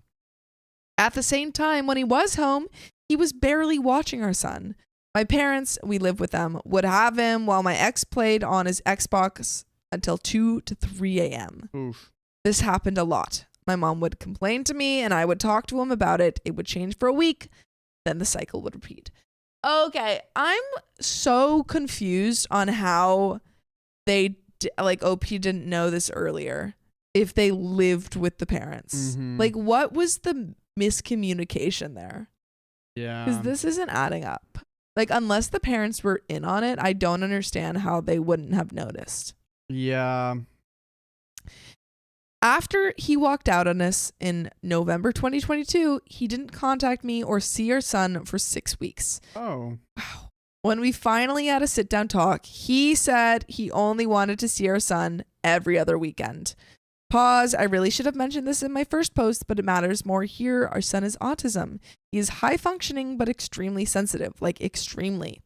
At the same time, when he was home, he was barely watching our son. My parents, we live with them, would have him while my ex played on his Xbox until 2 to 3 a.m. Oof. This happened a lot. My mom would complain to me and I would talk to him about it. It would change for a week. Then the cycle would repeat. Okay, I'm so confused on how they, OP didn't know this earlier. If they lived with the parents. Mm-hmm. Like, what was the miscommunication there? Yeah. Because this isn't adding up. Like, unless the parents were in on it, I don't understand how they wouldn't have noticed. Yeah. After he walked out on us in November 2022, he didn't contact me or see our son for 6 weeks. Oh. Wow. When we finally had a sit-down talk, he said he only wanted to see our son every other weekend. Pause. I really should have mentioned this in my first post, but it matters more here. Our son is autism. He is high functioning, but extremely sensitive, like extremely.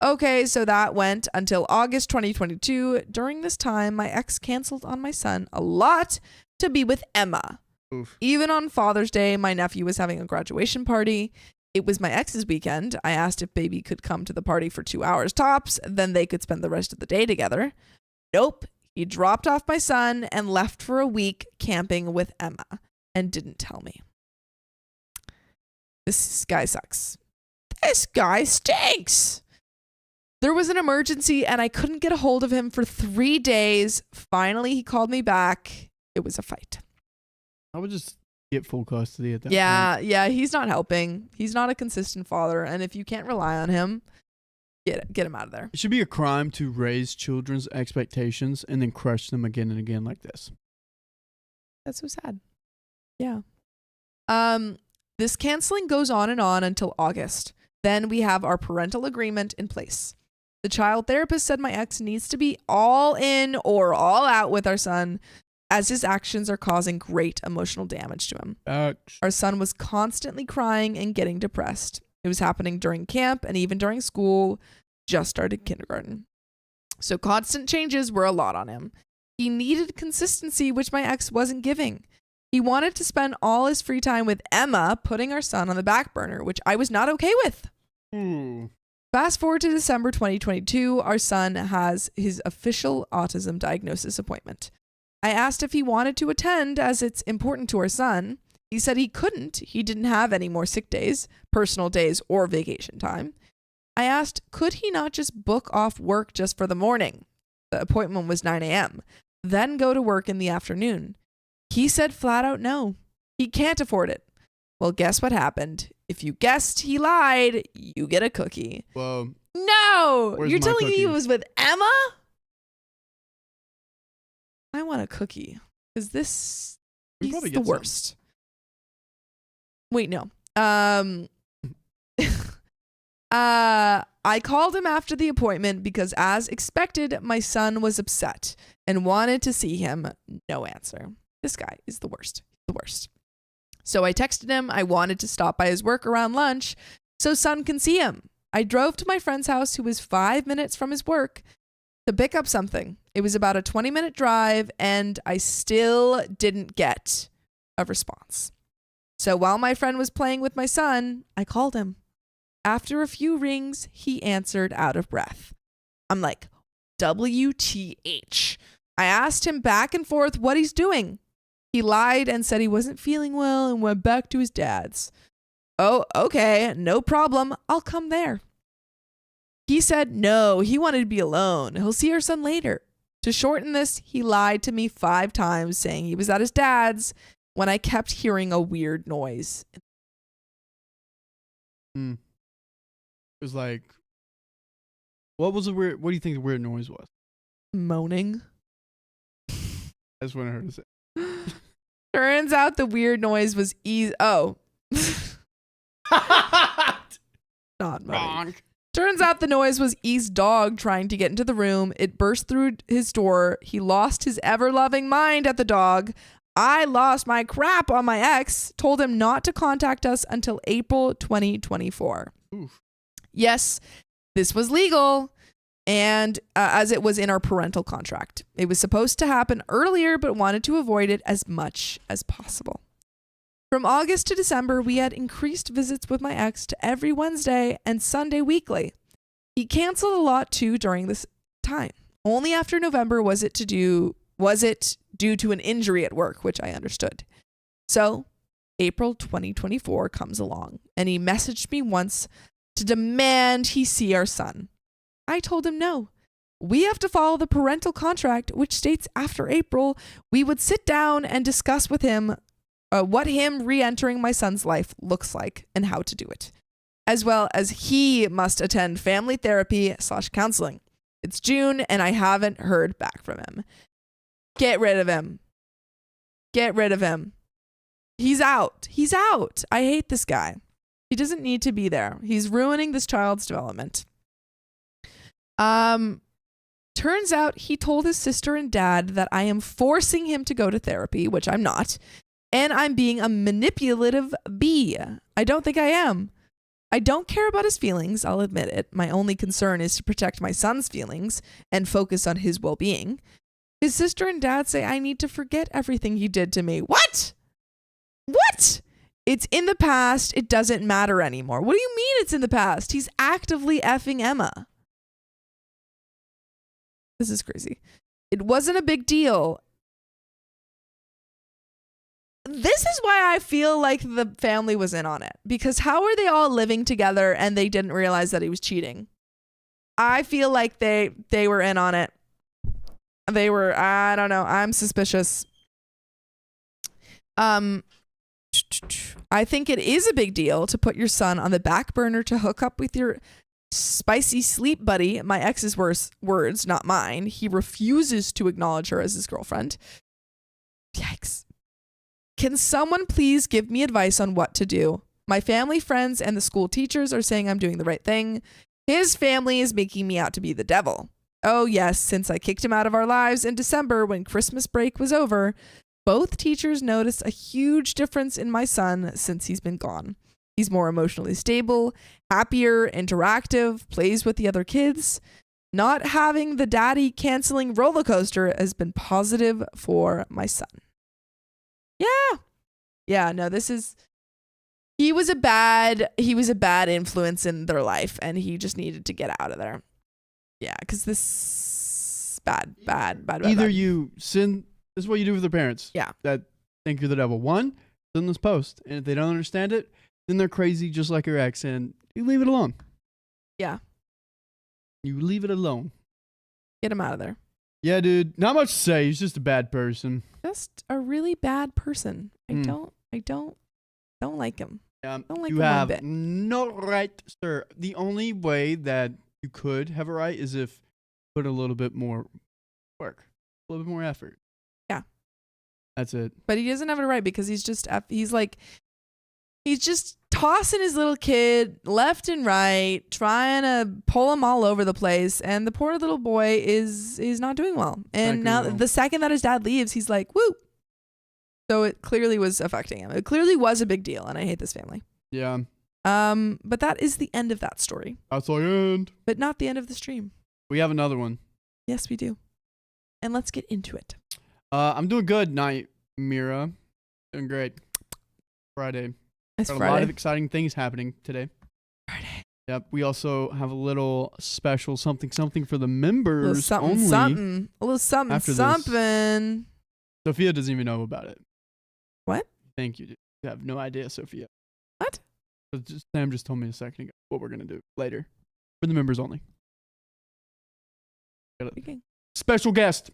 Okay, so that went until August 2022. During this time, my ex canceled on my son a lot to be with Emma. Oof. Even on Father's Day, my nephew was having a graduation party. It was my ex's weekend. I asked if baby could come to the party for 2 hours tops, then they could spend the rest of the day together. Nope. He dropped off my son and left for a week camping with Emma and didn't tell me. This guy sucks. This guy stinks. There was an emergency and I couldn't get a hold of him for 3 days. Finally, he called me back. It was a fight. I would just get full custody at that point. Yeah, he's not helping. He's not a consistent father. And if you can't rely on him, get him out of there. It should be a crime to raise children's expectations and then crush them again and again like this. That's so sad. Yeah. This canceling goes on and on until August. Then we have our parental agreement in place. The child therapist said my ex needs to be all in or all out with our son as his actions are causing great emotional damage to him. Our son was constantly crying and getting depressed. It was happening during camp and even during school, just started kindergarten. So constant changes were a lot on him. He needed consistency, which my ex wasn't giving. He wanted to spend all his free time with Emma, putting our son on the back burner, which I was not okay with. Fast forward to December 2022, our son has his official autism diagnosis appointment. I asked if he wanted to attend as it's important to our son. He said he couldn't. He didn't have any more sick days, personal days, or vacation time. I asked, could he not just book off work just for the morning? The appointment was 9 a.m., then go to work in the afternoon. He said flat out no. He can't afford it. Well, guess what happened? If you guessed he lied, you get a cookie. Whoa. No! Where's You're my telling me cookie? he was with Emma? I want a cookie. Because this We is probably the get some. worst. Wait, no. I called him after the appointment because, as expected, my son was upset and wanted to see him. No answer. This guy is the worst. The worst. So I texted him. I wanted to stop by his work around lunch so son can see him. I drove to my friend's house, who was 5 minutes from his work, to pick up something. It was about a 20-minute drive, and I still didn't get a response. So while my friend was playing with my son, I called him. After a few rings, he answered out of breath. I'm like, WTH. I asked him back and forth what he's doing. He lied and said he wasn't feeling well and went back to his dad's. Oh, okay, no problem. I'll come there. He said no, he wanted to be alone. He'll see our son later. To shorten this, he lied to me 5 times, saying he was at his dad's when I kept hearing a weird noise. It was like, what do you think the weird noise was? Moaning. That's what I heard it say. Turns out the weird noise was not moaning. Turns out the noise was E's dog trying to get into the room. It burst through his door. He lost his ever-loving mind at the dog. I lost my crap on my ex, told him not to contact us until April 2024. Oof. Yes, this was legal, and as it was in our parental contract. It was supposed to happen earlier, but wanted to avoid it as much as possible. From August to December, we had increased visits with my ex to every Wednesday and Sunday weekly. He canceled a lot too during this time. Only after November was it due to an injury at work, which I understood. So April 2024 comes along, and he messaged me once to demand he see our son. I told him no. We have to follow the parental contract, which states after April, we would sit down and discuss with him what him re-entering my son's life looks like and how to do it, as well as he must attend family therapy / counseling. It's June and I haven't heard back from him. Get rid of him. Get rid of him. He's out. He's out. I hate this guy. He doesn't need to be there. He's ruining this child's development. Turns out he told his sister and dad that I am forcing him to go to therapy, which I'm not. And I'm being a manipulative bee. I don't think I am. I don't care about his feelings, I'll admit it. My only concern is to protect my son's feelings and focus on his well-being. His sister and dad say I need to forget everything he did to me. What? What? It's in the past. It doesn't matter anymore. What do you mean it's in the past? He's actively effing Emma. This is crazy. It wasn't a big deal. This is why I feel like the family was in on it. Because how are they all living together and they didn't realize that he was cheating? I feel like they were in on it. They were, I don't know. I'm suspicious. I think it is a big deal to put your son on the back burner to hook up with your spicy sleep buddy. My ex's words, not mine. He refuses to acknowledge her as his girlfriend. Yikes. Can someone please give me advice on what to do? My family, friends, and the school teachers are saying I'm doing the right thing. His family is making me out to be the devil. Oh yes, since I kicked him out of our lives in December when Christmas break was over, both teachers noticed a huge difference in my son since he's been gone. He's more emotionally stable, happier, interactive, plays with the other kids. Not having the daddy canceling roller coaster has been positive for my son. Yeah, no, he was a bad influence in their life and he just needed to get out of there. Yeah, because this bad. Either you sin, this is what you do with the parents. Yeah. That think you're the devil. One, send this post. And if they don't understand it, then they're crazy just like your ex and you leave it alone. Yeah. You leave it alone. Get him out of there. Yeah, dude. Not much to say. He's just a bad person. Just a really bad person. I don't like him. Don't like you him have one bit. no right, sir. The only way that you could have a right is if put a little bit more work, a little bit more effort. Yeah. That's it. But he doesn't have a right because he's just tossing his little kid left and right, trying to pull him all over the place. And the poor little boy is not doing well. And now the second that his dad leaves, he's like, woo. So it clearly was affecting him. It clearly was a big deal. And I hate this family. Yeah. But that is the end of that story. That's the end. But not the end of the stream. We have another one. Yes, we do. And let's get into it. I'm doing good, Night Mira. Doing great. Friday. It's Got Friday. a lot of exciting things happening today. Friday. Yep. We also have a little special something for the members A little something. Sophia doesn't even know about it. What? Thank you. You have no idea, Sophia. What? Sam just told me a second ago what we're going to do later. For the members only. Special guest.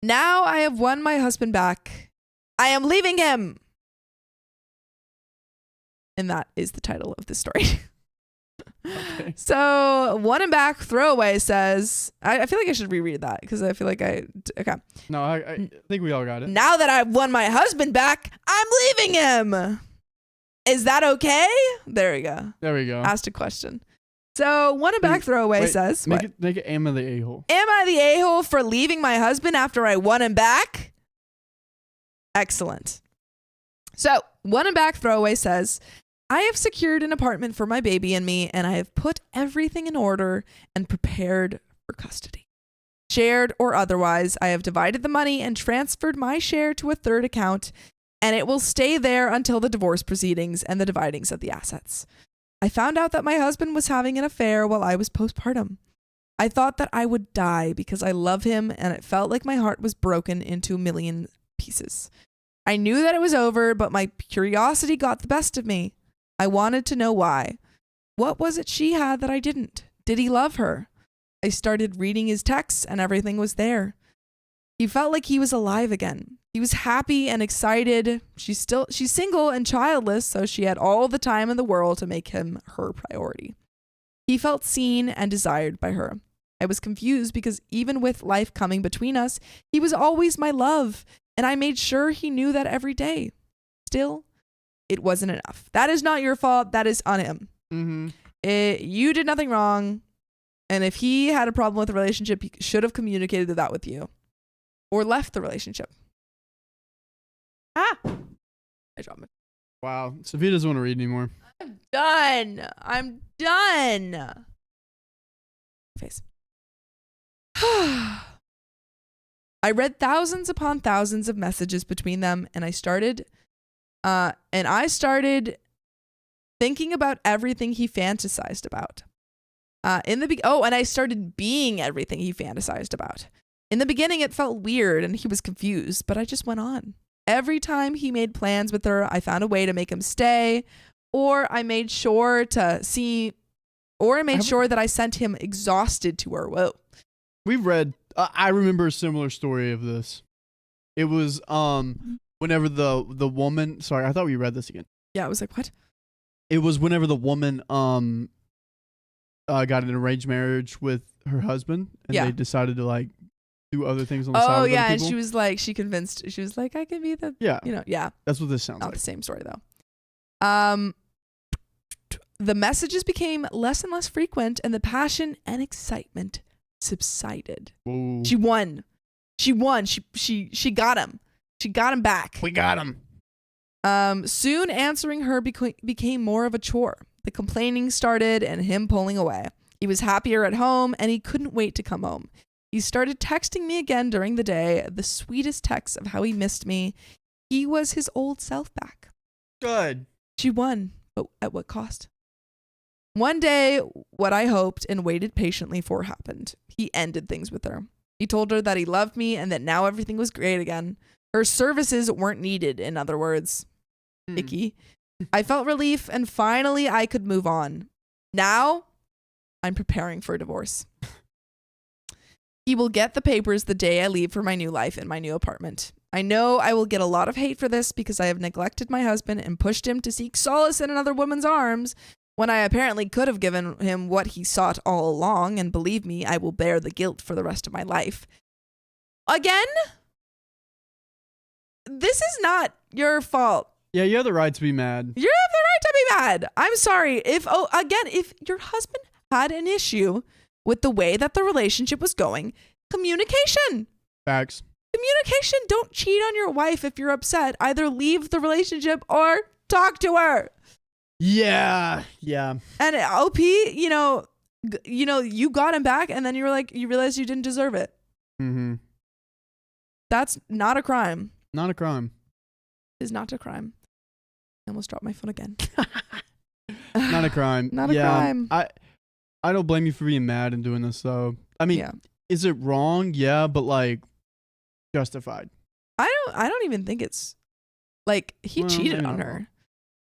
Now I have won my husband back. I am leaving him. And that is the title of this story. Okay. So, won him back throwaway says, I feel like I should reread that because I feel like okay. No, I think we all got it. Now that I've won my husband back, I'm leaving him. Is that okay? There we go. Asked a question. So, won him back throwaway says, make it am I the a-hole? Am I the a-hole for leaving my husband after I won him back? Excellent. So, won him back throwaway says, I have secured an apartment for my baby and me, and I have put everything in order and prepared for custody. Shared or otherwise, I have divided the money and transferred my share to a third account, and it will stay there until the divorce proceedings and the dividings of the assets. I found out that my husband was having an affair while I was postpartum. I thought that I would die because I love him, and it felt like my heart was broken into a million pieces. I knew that it was over, but my curiosity got the best of me. I wanted to know why. What was it she had that I didn't? Did he love her? I started reading his texts and everything was there. He felt like he was alive again. He was happy and excited. She's single and childless, so she had all the time in the world to make him her priority. He felt seen and desired by her. I was confused because even with life coming between us, he was always my love, and I made sure he knew that every day. Still, it wasn't enough. That is not your fault. That is on him. Mm-hmm. You did nothing wrong. And if he had a problem with the relationship, he should have communicated that with you or left the relationship. I dropped it. Wow. Sophia doesn't want to read anymore. I'm done. Face. I read thousands upon thousands of messages between them, and I started thinking about everything he fantasized about. And I started being everything he fantasized about. In the beginning, it felt weird and he was confused, but I just went on. Every time he made plans with her, I found a way to make him stay, or I made sure that I sent him exhausted to her. Whoa. We've read, I remember a similar story of this. It was, whenever the woman, sorry, I thought we read this again. Yeah, I was like, what? It was whenever the woman got an arranged marriage with her husband, and they decided to do other things on the side. Oh yeah, and she was like, I can be the yeah. That's what this sounds like. Not the same story though. The messages became less and less frequent, and the passion and excitement subsided. Whoa. She won. She got him. She got him back. We got him. Soon answering her became more of a chore. The complaining started and him pulling away. He was happier at home and he couldn't wait to come home. He started texting me again during the day, the sweetest texts of how he missed me. He was his old self back. Good. She won, but at what cost? One day, what I hoped and waited patiently for happened. He ended things with her. He told her that he loved me and that now everything was great again. Her services weren't needed, in other words. Icky. I felt relief and finally I could move on. Now, I'm preparing for a divorce. He will get the papers the day I leave for my new life in my new apartment. I know I will get a lot of hate for this because I have neglected my husband and pushed him to seek solace in another woman's arms when I apparently could have given him what he sought all along, and believe me, I will bear the guilt for the rest of my life. Again, this is not your fault. Yeah, you have the right to be mad. You have the right to be mad. I'm sorry. If your husband had an issue with the way that the relationship was going, communication. Facts. Communication. Don't cheat on your wife if you're upset. Either leave the relationship or talk to her. Yeah. And OP, you got him back and then you realized you didn't deserve it. Mm-hmm. That's not a crime. Not a crime. It's not a crime. I almost dropped my phone again. Not a crime. Not a crime. I don't blame you for being mad and doing this though. I mean, is it wrong? Yeah, but like justified. I don't even think it's like he cheated on her.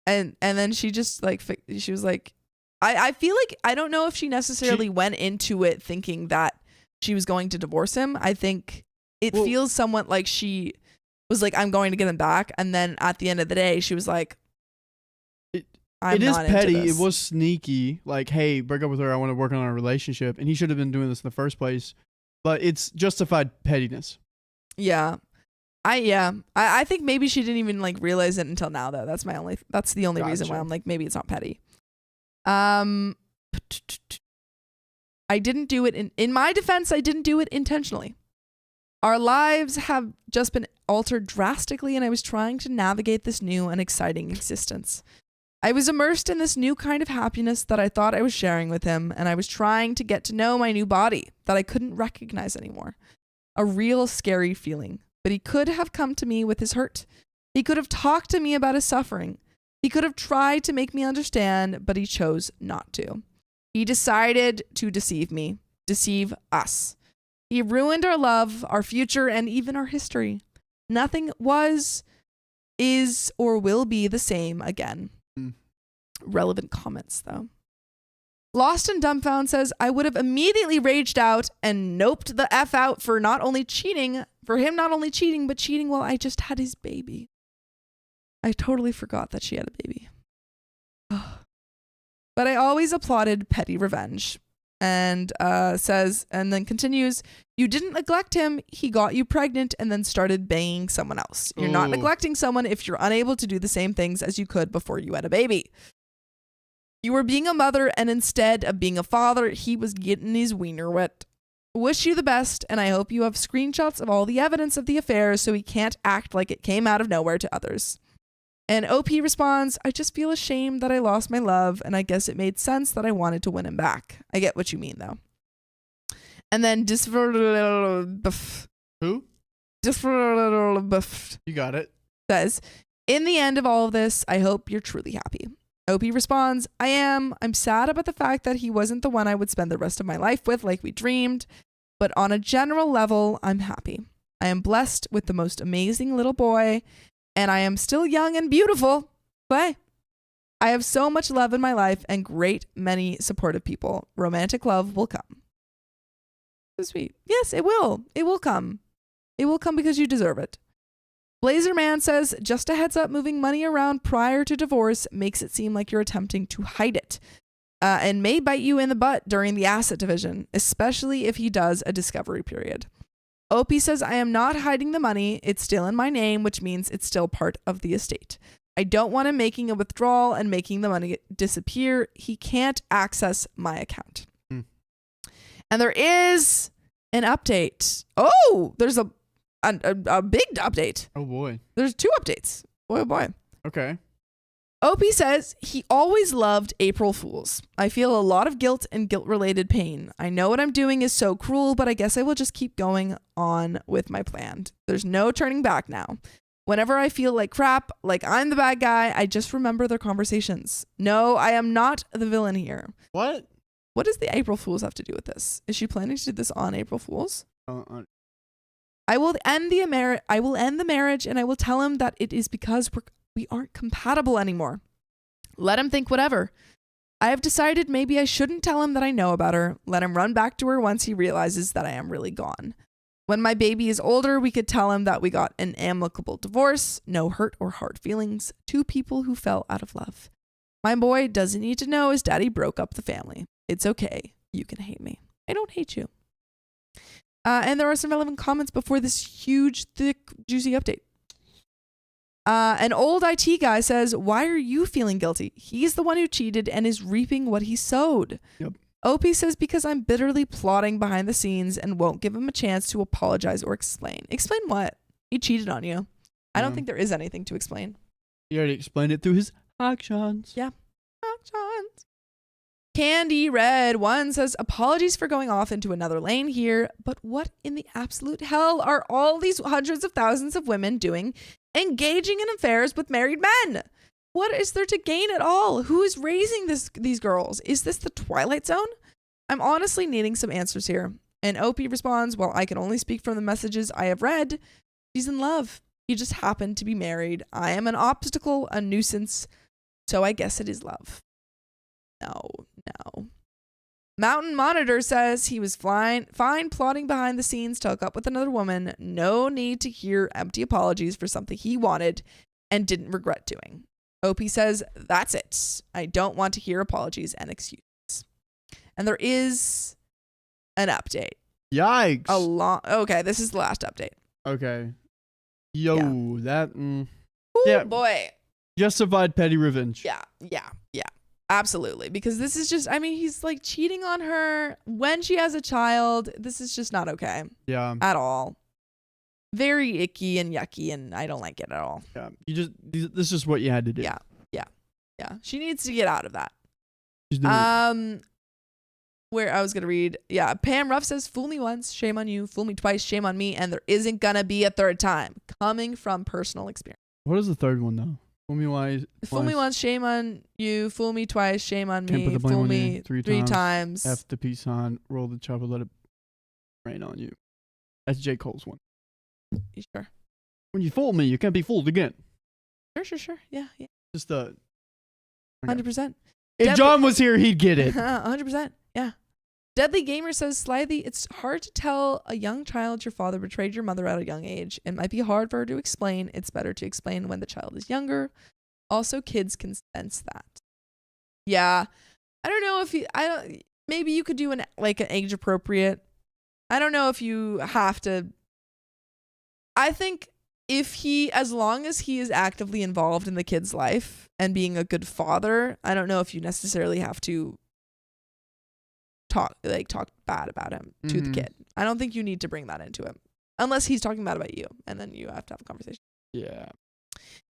And then she just like she was like I feel like I don't know if she necessarily went into it thinking that she was going to divorce him. I think it feels somewhat like she was like, I'm going to get him back, and then at the end of the day she was like, it is petty. It was sneaky. Like, hey, break up with her. I want to work on our relationship. And he should have been doing this in the first place. But it's justified pettiness. Yeah. I think maybe she didn't even like realize it until now though. That's the only reason why I'm like, maybe it's not petty. I didn't do it in my defense, I didn't do it intentionally. Our lives have just been altered drastically, and I was trying to navigate this new and exciting existence. I was immersed in this new kind of happiness that I thought I was sharing with him, and I was trying to get to know my new body that I couldn't recognize anymore. A real scary feeling. But he could have come to me with his hurt. He could have talked to me about his suffering. He could have tried to make me understand, but he chose not to. He decided to deceive me, deceive us. He ruined our love, our future, and even our history. Nothing was, is, or will be the same again. Relevant comments, though. Lost and Dumbfound says, I would have immediately raged out and noped the F out for him not only cheating, but cheating while I just had his baby. I totally forgot that she had a baby. But I always applauded petty revenge. And says, and then continues, you didn't neglect him. He got you pregnant and then started banging someone else. You're not neglecting someone if you're unable to do the same things as you could before you had a baby. You were being a mother, and instead of being a father, he was getting his wiener wet. Wish you the best, and I hope you have screenshots of all the evidence of the affair so he can't act like it came out of nowhere to others. And OP responds, I just feel ashamed that I lost my love, and I guess it made sense that I wanted to win him back. I get what you mean, though. And then Who? You got it. Says, in the end of all of this, I hope you're truly happy. OP responds, I am. I'm sad about the fact that he wasn't the one I would spend the rest of my life with like we dreamed. But on a general level, I'm happy. I am blessed with the most amazing little boy, and I am still young and beautiful. But I have so much love in my life and great many supportive people. Romantic love will come. So sweet. Yes, it will. It will come. It will come because you deserve it. Blazerman says, just a heads up, moving money around prior to divorce makes it seem like you're attempting to hide it and may bite you in the butt during the asset division, especially if he does a discovery period. OP says, I am not hiding the money. It's still in my name, which means it's still part of the estate. I don't want him making a withdrawal and making the money disappear. He can't access my account. And there is an update. Oh, there's a big update. Oh boy. There's 2 updates. Boy, oh boy. Okay. OP says he always loved April Fools. I feel a lot of guilt and guilt-related pain. I know what I'm doing is so cruel, but I guess I will just keep going on with my plan. There's no turning back now. Whenever I feel like crap, like I'm the bad guy, I just remember their conversations. No, I am not the villain here. What? What does the April Fools have to do with this? Is she planning to do this on April Fools? I will end the marriage, and I will tell him that it is because we aren't compatible anymore. Let him think whatever. I have decided maybe I shouldn't tell him that I know about her. Let him run back to her once he realizes that I am really gone. When my baby is older, we could tell him that we got an amicable divorce, no hurt or hard feelings, 2 people who fell out of love. My boy doesn't need to know his daddy broke up the family. It's okay. You can hate me. I don't hate you. And there are some relevant comments before this huge, thick, juicy update. An old IT guy says, why are you feeling guilty? He's the one who cheated and is reaping what he sowed. Yep. OP says, because I'm bitterly plotting behind the scenes and won't give him a chance to apologize or explain. Explain what? He cheated on you. I don't think there is anything to explain. He already explained it through his actions. Yeah. Actions. Candy Red 1 says, apologies for going off into another lane here, but what in the absolute hell are all these hundreds of thousands of women doing engaging in affairs with married men? What is there to gain at all? Who is raising these girls? Is this the Twilight Zone? I'm honestly needing some answers here. And Opie responds, well, I can only speak from the messages I have read. She's in love. He just happened to be married. I am an obstacle, a nuisance. So I guess it is love. No. Mountain Monitor says he was fine plotting behind the scenes to hook up with another woman. No need to hear empty apologies for something he wanted and didn't regret doing. Opie says, that's it. I don't want to hear apologies and excuses. And there is an update. Yikes. Okay, this is the last update. Okay. Yo, that... Ooh, yeah. Boy. Justified petty revenge. Yeah. Absolutely. Because this is just, I mean, he's like cheating on her when she has a child. This is just not okay. Yeah. At all. Very icky and yucky, and I don't like it at all. Yeah. This is what you had to do. Yeah. She needs to get out of that. She's doing where I was going to read. Yeah. Pam Ruff says, fool me once, shame on you. Fool me twice, shame on me. And there isn't going to be a third time. Coming from personal experience. What is the third one, though? Fool me once, shame on you. Fool me twice, shame on Can't me. put the blame Fool on me you. Three times. F the peace sign. Roll the chopper. Let it rain on you. That's J. Cole's one. You sure? When you fool me, you can't be fooled again. Sure. Yeah. Just 100%. If John was here, he'd get it. 100%. Yeah. Deadly Gamer says, slyly, it's hard to tell a young child your father betrayed your mother at a young age. It might be hard for her to explain. It's better to explain when the child is younger. Also, kids can sense that. Yeah. I don't know if maybe you could do an age appropriate. I don't know if you have to. I think as long as he is actively involved in the kid's life and being a good father, I don't know if you necessarily have to talk bad about him to the kid. I don't think you need to bring that into him unless he's talking bad about you, and then you have to have a conversation. Yeah.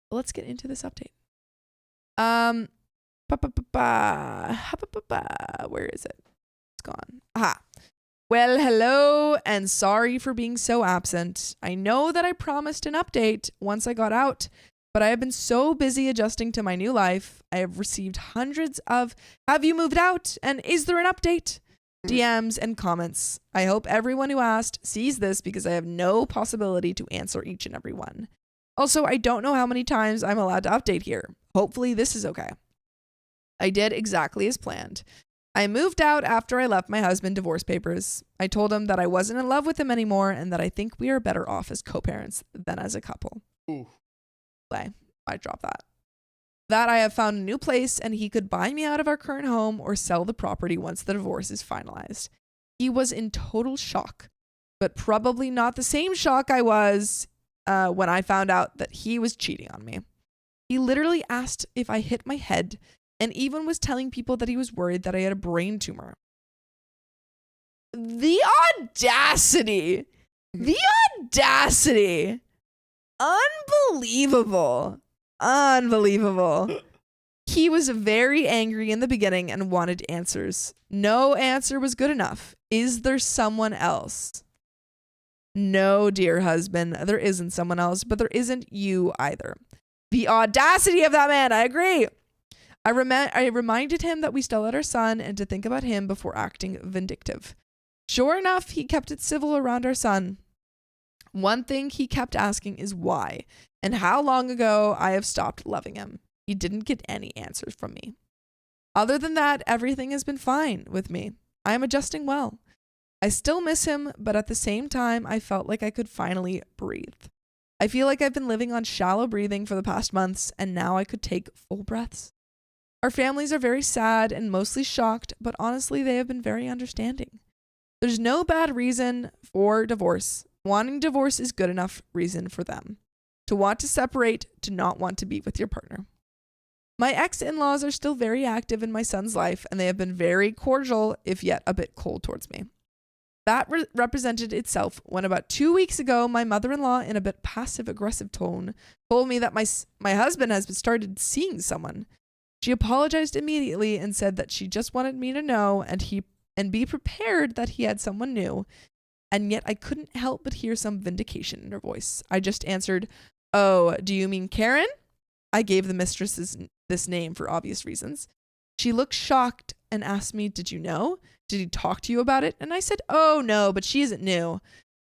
Let's get into this update. Where is it? It's gone. Aha. Well, hello, and sorry for being so absent. I know that I promised an update once I got out, but I have been so busy adjusting to my new life. I have received hundreds of, have you moved out? And is there an update? DMs and comments. I hope everyone who asked sees this because I have no possibility to answer each and every one. Also, I don't know how many times I'm allowed to update here. Hopefully this is okay. I did exactly as planned. I moved out after I left my husband divorce papers. I told him that I wasn't in love with him anymore and that I think we are better off as co-parents than as a couple. Ooh. I dropped that. That I have found a new place and he could buy me out of our current home or sell the property once the divorce is finalized. He was in total shock, but probably not the same shock I was when I found out that he was cheating on me. He literally asked if I hit my head and even was telling people that he was worried that I had a brain tumor. The audacity! The audacity! Unbelievable. He was very angry in the beginning and wanted answers. No answer was good enough. Is there someone else? No, dear husband, there isn't someone else, but there isn't you either. The audacity of that man, I agree. I reminded him that we still had our son and to think about him before acting vindictive. Sure enough, he kept it civil around our son. One thing he kept asking is why and how long ago I have stopped loving him. He didn't get any answers from me. Other than that, everything has been fine with me. I am adjusting well. I still miss him, but at the same time, I felt like I could finally breathe. I feel like I've been living on shallow breathing for the past months, and now I could take full breaths. Our families are very sad and mostly shocked, but honestly, they have been very understanding. There's no bad reason for divorce. Wanting divorce is good enough reason for them. To want to separate, to not want to be with your partner. My ex-in-laws are still very active in my son's life, and they have been very cordial, if yet a bit cold towards me. That represented itself when about 2 weeks ago, my mother-in-law, in a bit passive-aggressive tone, told me that my husband has started seeing someone. She apologized immediately and said that she just wanted me to know and be prepared that he had someone new. And yet I couldn't help but hear some vindication in her voice. I just answered, "Oh, do you mean Karen?" I gave the mistress's this name for obvious reasons. She looked shocked and asked me, did you know? Did he talk to you about it? And I said, oh no, but she isn't new.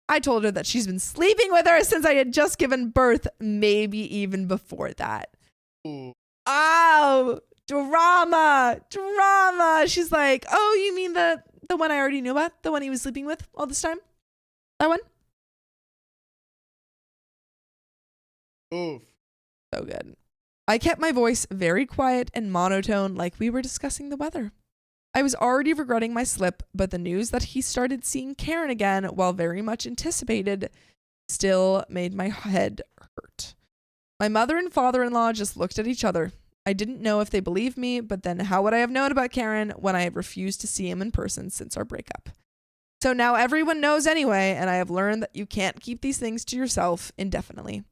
I told her that she's been sleeping with her since I had just given birth, maybe even before that. Ooh. Oh, drama. She's like, oh, you mean the one I already knew about? The one he was sleeping with all this time? That one? Oof. So good. I kept my voice very quiet and monotone like we were discussing the weather. I was already regretting my slip, but the news that he started seeing Karen again, while very much anticipated, still made my head hurt. My mother and father-in-law just looked at each other. I didn't know if they believed me, but then how would I have known about Karen when I have refused to see him in person since our breakup? So now everyone knows anyway, and I have learned that you can't keep these things to yourself indefinitely.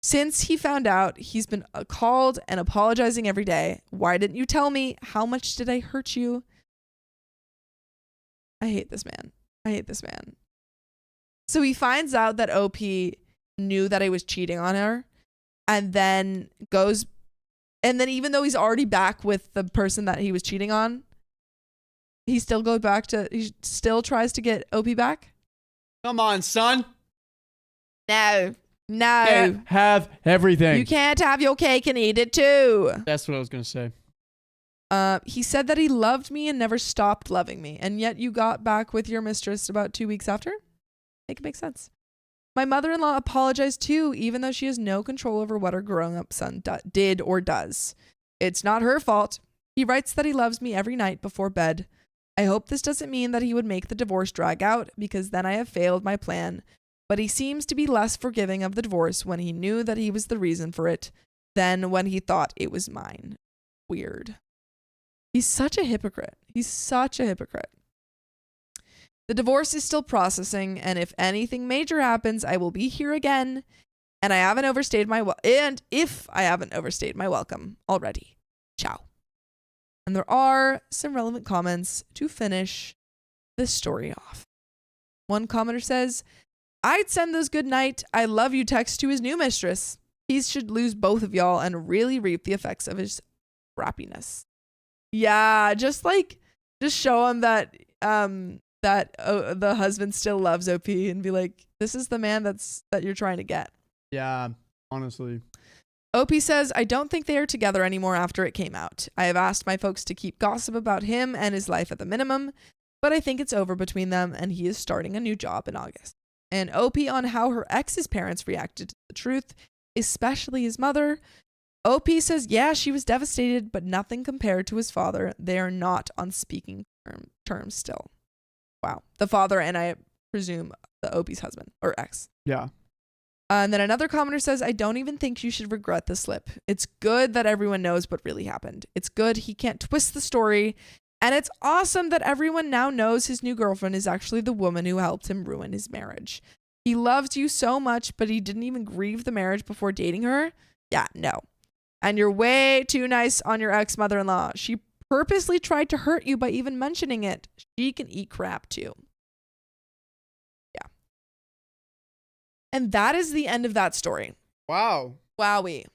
Since he found out, he's been called and apologizing every day. Why didn't you tell me? How much did I hurt you? I hate this man. So he finds out that OP knew that I was cheating on her, and then even though he's already back with the person that he was cheating on, he still tries to get OP back. Come on, son. No. Can't have everything. You can't have your cake and eat it too. That's what I was going to say. He said that he loved me and never stopped loving me, and yet you got back with your mistress about 2 weeks after? Make it make sense. My mother-in-law apologized too, even though she has no control over what her grown-up son did or does. It's not her fault. He writes that he loves me every night before bed. I hope this doesn't mean that he would make the divorce drag out, because then I have failed my plan. But he seems to be less forgiving of the divorce when he knew that he was the reason for it than when he thought it was mine. Weird. He's such a hypocrite. The divorce is still processing, and if anything major happens, I will be here again. And if I haven't overstayed my welcome already. Ciao. And there are some relevant comments to finish this story off. One commenter says, I'd send those good night, I love you texts to his new mistress. He should lose both of y'all and really reap the effects of his crappiness. Yeah, just show him that the husband still loves OP and be like, this is the man that you're trying to get. Yeah, honestly. OP says, I don't think they are together anymore after it came out. I have asked my folks to keep gossip about him and his life at the minimum, but I think it's over between them and he is starting a new job in August. And OP on how her ex's parents reacted to the truth, especially his mother. OP says, yeah, she was devastated, but nothing compared to his father. They are not on speaking terms still. Wow. The father and I presume the OP's husband or ex. Yeah. And then another commenter says, I don't even think you should regret the slip. It's good that everyone knows what really happened. It's good he can't twist the story. And it's awesome that everyone now knows his new girlfriend is actually the woman who helped him ruin his marriage. He loves you so much, but he didn't even grieve the marriage before dating her. Yeah, no. And you're way too nice on your ex-mother-in-law. She purposely tried to hurt you by even mentioning it. She can eat crap too. Yeah. And that is the end of that story. Wow. Wowie.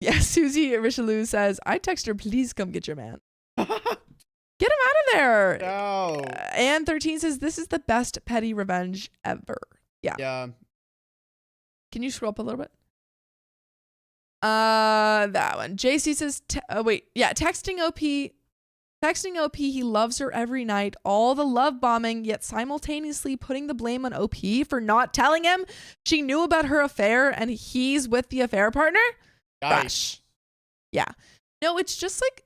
Yeah, Susie Richelieu says, I text her, please come get your man. Get him out of there. No. And 13 says, this is the best petty revenge ever. Yeah. Yeah. Can you scroll up a little bit? That one. JC says, texting OP, he loves her every night, all the love bombing, yet simultaneously putting the blame on OP for not telling him she knew about her affair and he's with the affair partner. Gosh. Yeah. No, it's just like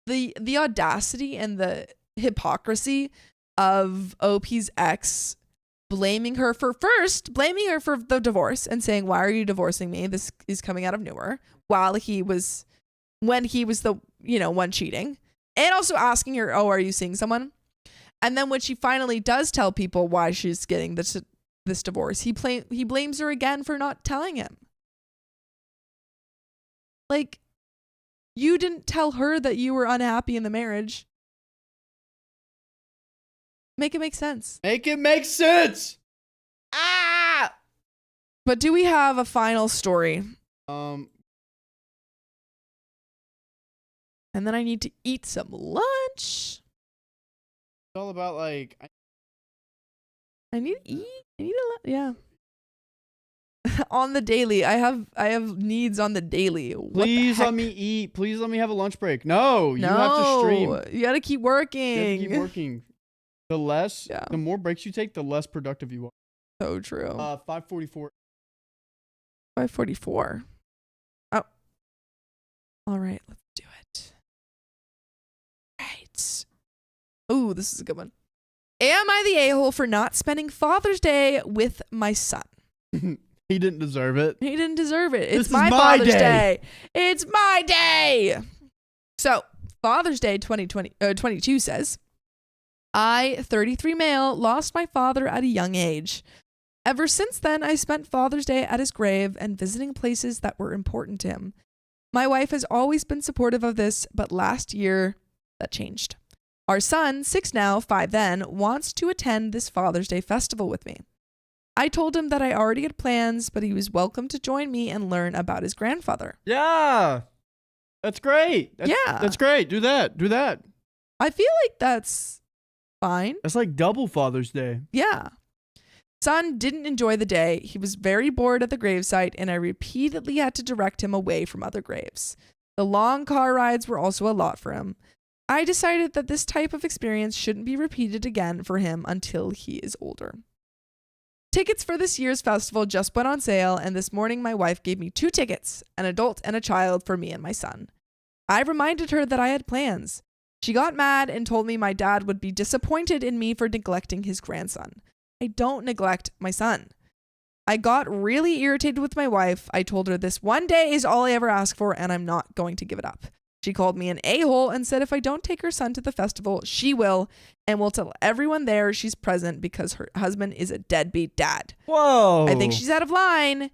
the audacity and the hypocrisy of OP's ex blaming her for the divorce and saying, why are you divorcing me? This is coming out of nowhere, when he was the, one cheating, and also asking her, oh, are you seeing someone? And then when she finally does tell people why she's getting this divorce, he blames her again for not telling him. Like, you didn't tell her that you were unhappy in the marriage. Make it make sense. Make it make sense. But do we have a final story? And then I need to eat some lunch. It's all about like. I need to eat. Yeah. On the daily, I have needs on the daily. Please let me eat. Please let me have a lunch break. No, you have to stream. You got to keep working. You have to keep working. The more breaks you take, the less productive you are. So true. 5:44. 5:44. Oh. All right, let's do it. Right. Ooh, this is a good one. Am I the a-hole for not spending Father's Day with my son? He didn't deserve it. He didn't deserve it. It's my Father's Day. It's my day. So, Father's Day 2022 says, I, 33 male, lost my father at a young age. Ever since then, I spent Father's Day at his grave and visiting places that were important to him. My wife has always been supportive of this, but last year, that changed. Our son, 6 now, 5 then, wants to attend this Father's Day festival with me. I told him that I already had plans, but he was welcome to join me and learn about his grandfather. Yeah. That's great. That's great. Do that. I feel like that's fine. That's like double Father's Day. Yeah. Son didn't enjoy the day. He was very bored at the gravesite, and I repeatedly had to direct him away from other graves. The long car rides were also a lot for him. I decided that this type of experience shouldn't be repeated again for him until he is older. Tickets for this year's festival just went on sale, and this morning my wife gave me 2 tickets, an adult and a child, for me and my son. I reminded her that I had plans. She got mad and told me my dad would be disappointed in me for neglecting his grandson. I don't neglect my son. I got really irritated with my wife. I told her this one day is all I ever ask for, and I'm not going to give it up. She called me an a-hole and said if I don't take her son to the festival, she will, and will tell everyone there she's present because her husband is a deadbeat dad. Whoa. I think she's out of line.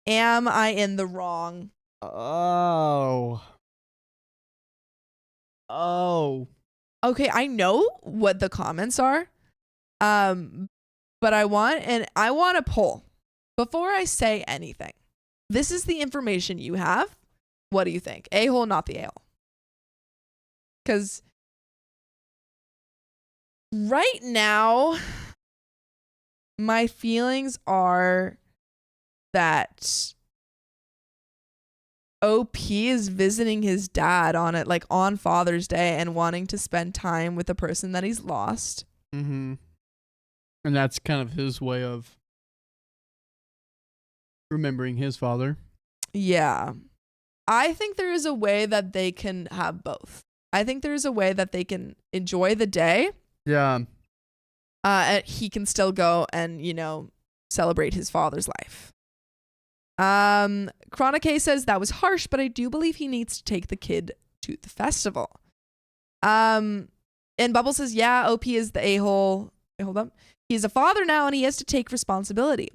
Am I in the wrong? Oh. Okay, I know what the comments are. But I want a poll. Before I say anything, this is the information you have. What do you think? A-hole, not the a-hole? Because right now, my feelings are that OP is visiting his dad on Father's Day and wanting to spend time with the person that he's lost. Mm-hmm. And that's kind of his way of remembering his father. Yeah. I think there is a way that they can have both. I think there is a way that they can enjoy the day. Yeah. And he can still go and, celebrate his father's life. Chronic says that was harsh, but I do believe he needs to take the kid to the festival. And Bubble says, yeah, OP is the a-hole. Wait, hold up. He's a father now and he has to take responsibility.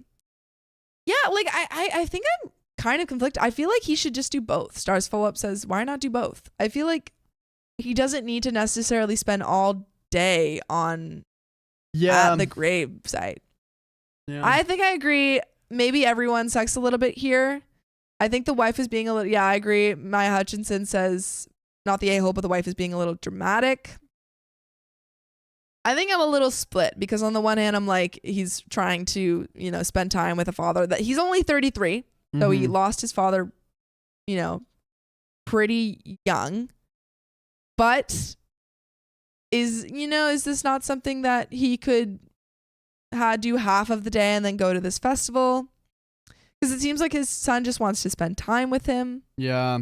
Yeah, I think I'm kind of conflicted. I feel like he should just do both. Stars Follow Up says, why not do both? I feel like he doesn't need to necessarily spend all day at the gravesite. Yeah. I think I agree. Maybe everyone sucks a little bit here. I think the wife is being a little, I agree. Maya Hutchinson says, not the a-hole, but the wife is being a little dramatic. I think I'm a little split because on the one hand, I'm like, he's trying to, spend time with a father that he's only 33. Mm-hmm. So he lost his father, pretty young. But is this not something that he could do half of the day and then go to this festival? Because it seems like his son just wants to spend time with him. Yeah.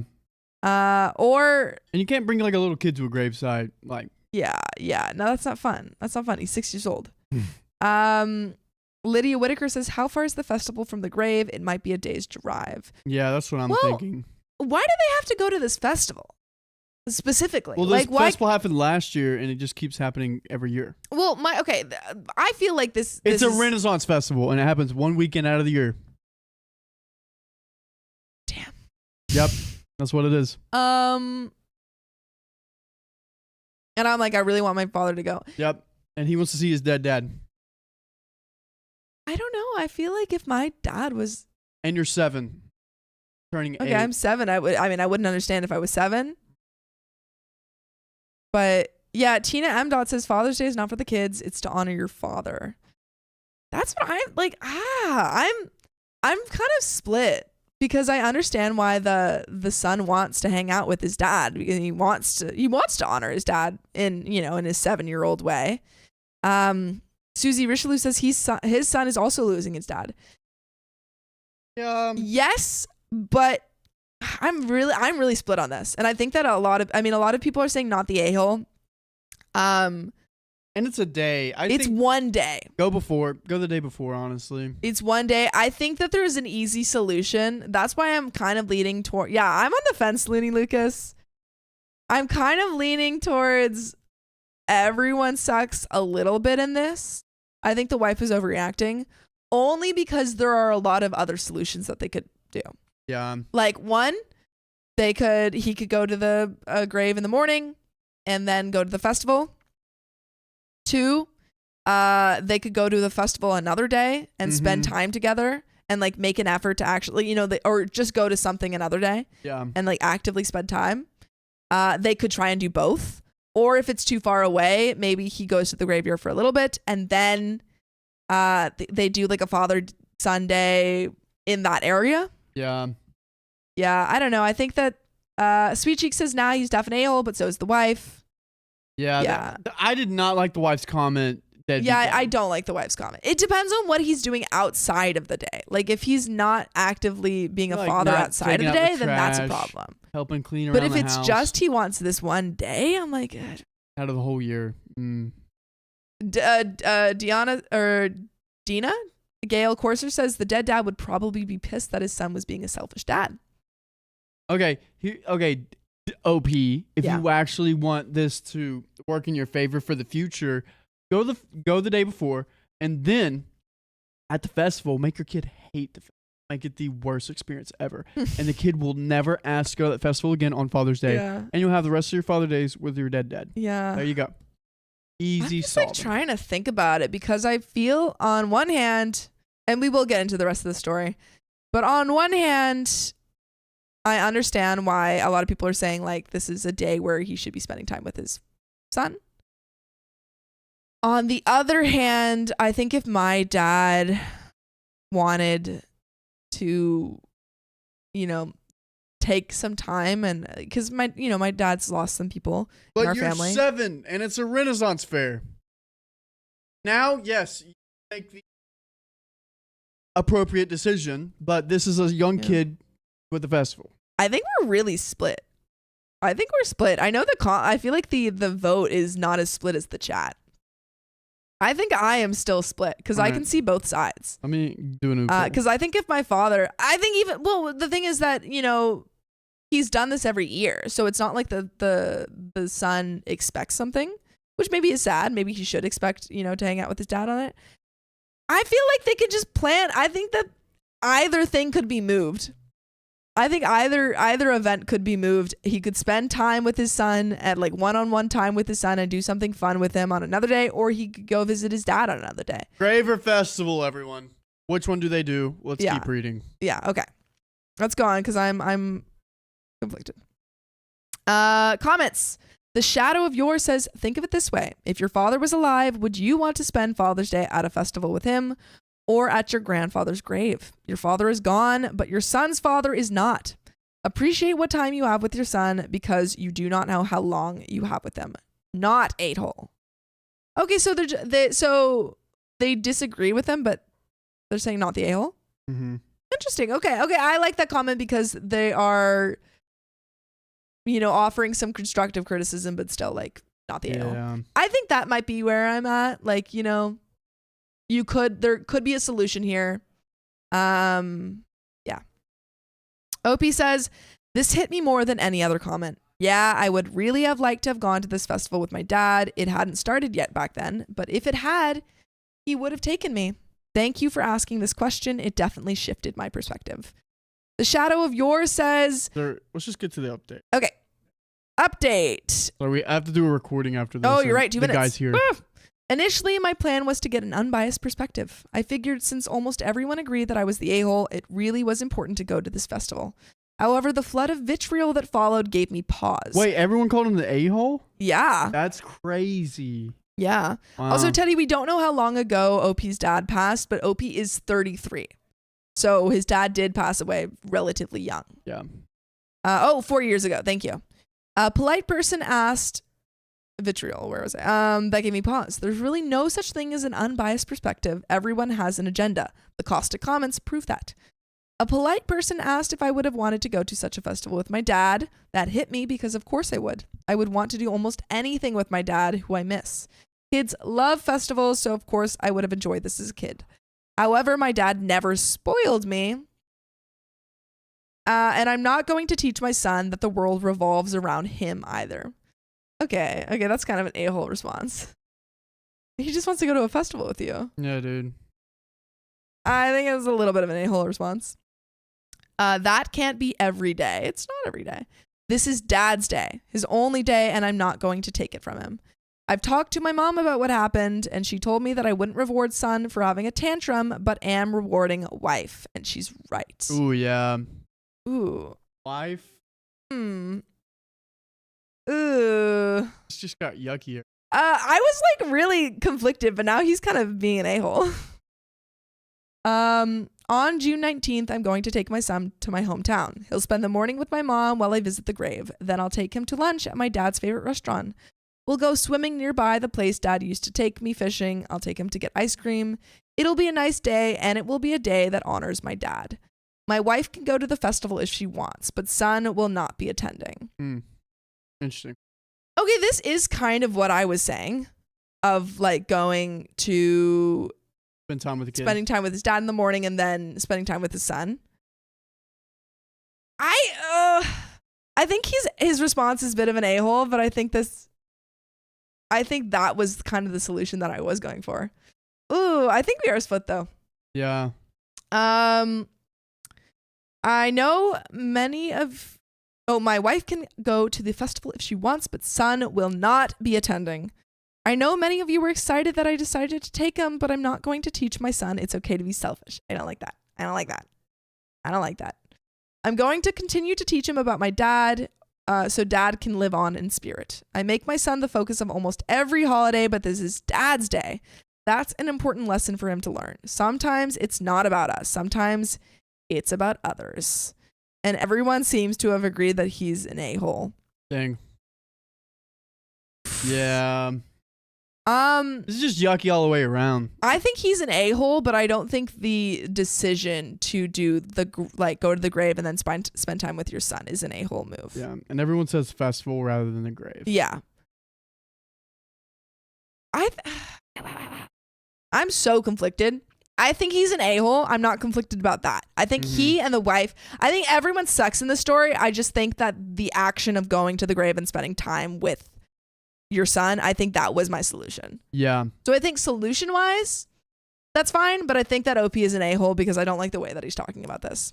And you can't bring like a little kid to a gravesite, like. Yeah. No, that's not fun. He's 6 years old. Lydia Whitaker says, how far is the festival from the grave? It might be a day's drive. Yeah, that's what I'm thinking. Why do they have to go to this festival specifically? Well, this festival happened last year, and it just keeps happening every year. Well, I feel like this It's a Renaissance festival, and it happens one weekend out of the year. Damn. Yep, that's what it is. And I'm like, I really want my father to go. Yep. And he wants to see his dead dad. I don't know. I feel like if my dad was... And you're 7. Turning 8. Okay, I'm 7. I wouldn't understand if I was 7. But yeah, Tina M. Dot says Father's Day is not for the kids. It's to honor your father. That's what I'm like. I'm kind of split because I understand why the son wants to hang out with his dad because he wants to honor his dad in his 7-year-old way. Susie Richelieu says his son is also losing his dad. Yes, but I'm really split on this, and I think that a lot of people are saying not the a-hole. And it's a day. It's one day. Go the day before, honestly. It's one day. I think that there's an easy solution. That's why I'm kind of leaning toward, I'm on the fence leaning, Lucas. I'm kind of leaning towards everyone sucks a little bit in this. I think the wife is overreacting only because there are a lot of other solutions that they could do. Yeah. Like one, he could go to the grave in the morning and then go to the festival. 2, they could go to the festival another day and spend time together and like make an effort to actually, or just go to something another day. Yeah. And like actively spend time. They could try and do both. Or if it's too far away, maybe he goes to the graveyard for a little bit and then they do like a father-son day in that area. Yeah. Yeah, I don't know. I think that Sweet Cheek says, nah, he's definitely a-hole, but so is the wife. Yeah. I did not like the wife's comment. I don't like the wife's comment. It depends on what he's doing outside of the day. Like if he's not actively being a father outside of the day, then that's a problem. Helping clean around the house. But if it's just he wants this one day, I'm like, out of the whole year. Dina Gail Corser says the dead dad would probably be pissed that his son was being a selfish dad. Okay. OP, if you actually want this to work in your favor for the future, go the day before, and then at the festival, make your kid hate the festival. Make it the worst experience ever. And the kid will never ask to go to that festival again on Father's Day. Yeah. And you'll have the rest of your Father Days with your dead dad. Yeah. There you go. Easy solve. I'm trying to think about it because I feel on one hand, and we will get into the rest of the story, but on one hand, I understand why a lot of people are saying like this is a day where he should be spending time with his son. On the other hand, I think if my dad wanted to, take some time and because my dad's lost some people in our family. But you're 7 and it's a Renaissance fair. Now, yes, you make the appropriate decision, but this is a young kid with the festival. I think we're really split. I think we're split. I know I feel like the vote is not as split as the chat. I think I am still split because I can see both sides. Let me do a new because I think if my father, the thing is that, he's done this every year. So it's not like the son expects something, which maybe is sad. Maybe he should expect, to hang out with his dad on it. I feel like they could just plan. I think that either thing could be moved. I think either event could be moved. He could spend time with his son at like one-on-one time with his son and do something fun with him on another day, or he could go visit his dad on another day. Grave or festival, everyone. Which one do they do? Let's keep reading. Yeah, okay. Let's go on because I'm conflicted. Comments. The Shadow of Yours says, think of it this way. If your father was alive, would you want to spend Father's Day at a festival with him? Or at your grandfather's grave? Your father is gone, but your son's father is not. Appreciate what time you have with your son because you do not know how long you have with them. Not 8-hole. Okay, so they disagree with them, but they're saying not the a-hole? Mm-hmm. Interesting. Okay, I like that comment because they are, offering some constructive criticism, but still like not the a-hole. I think that might be where I'm at. Like, there could be a solution here. OP says, this hit me more than any other comment. Yeah, I would really have liked to have gone to this festival with my dad. It hadn't started yet back then, but if it had, he would have taken me. Thank you for asking this question. It definitely shifted my perspective. The Shadow of Yours says... Let's just get to the update. Okay. Update. So we have to do a recording after this. Oh, you're right. 2 minutes. The guy's here. Initially, my plan was to get an unbiased perspective. I figured since almost everyone agreed that I was the a-hole, it really was important to go to this festival. However, the flood of vitriol that followed gave me pause. Wait, everyone called him the a-hole? Yeah. That's crazy. Yeah. Wow. Also, Teddy, we don't know how long ago OP's dad passed, but OP is 33. So his dad did pass away relatively young. Yeah. 4 years ago. Thank you. A polite person asked, vitriol, where was I? That gave me pause. There's really no such thing as an unbiased perspective. Everyone has an agenda. The caustic comments prove that. A polite person asked if I would have wanted to go to such a festival with my dad. That hit me because of course I would. I would want to do almost anything with my dad, who I miss. Kids love festivals, so of course I would have enjoyed this as a kid. However, my dad never spoiled me. And I'm not going to teach my son that the world revolves around him either. Okay, that's kind of an a-hole response. He just wants to go to a festival with you. Yeah, dude. I think it was a little bit of an a-hole response. That can't be every day. It's not every day. This is Dad's day, his only day, and I'm not going to take it from him. I've talked to my mom about what happened, and she told me that I wouldn't reward son for having a tantrum, but am rewarding wife, and she's right. Ooh, yeah. Ooh. Wife? Ooh. This just got yuckier. I was like really conflicted, but now he's kind of being an a-hole. On June 19th, I'm going to take my son to my hometown. He'll spend the morning with my mom while I visit the grave. Then I'll take him to lunch at my dad's favorite restaurant. We'll go swimming nearby the place Dad used to take me fishing. I'll take him to get ice cream. It'll be a nice day, and it will be a day that honors my dad. My wife can go to the festival if she wants, but son will not be attending. Interesting. Okay, this is kind of what I was saying of like going to spend time with the kid. Spending time with his dad in the morning and then spending time with his son. I think his response is a bit of an a-hole, but I think that was kind of the solution that I was going for. Ooh, I think we are split though. Yeah. I know my wife can go to the festival if she wants, but son will not be attending. I know many of you were excited that I decided to take him, but I'm not going to teach my son it's okay to be selfish. I don't like that. I'm going to continue to teach him about my dad, so dad can live on in spirit. I make my son the focus of almost every holiday, but this is Dad's day. That's an important lesson for him to learn. Sometimes it's not about us. Sometimes it's about others. And everyone seems to have agreed that he's an a-hole. Dang. Yeah. This is just yucky all the way around. I think he's an a-hole, but I don't think the decision to do go to the grave and then spend time with your son is an a-hole move. Yeah, and everyone says festival rather than the grave. Yeah. I'm so conflicted. I think he's an a-hole. I'm not conflicted about that. I think he and the wife, I think everyone sucks in the story. I just think that the action of going to the grave and spending time with your son, I think that was my solution. Yeah. So I think solution-wise, that's fine, but I think that OP is an a-hole because I don't like the way that he's talking about this.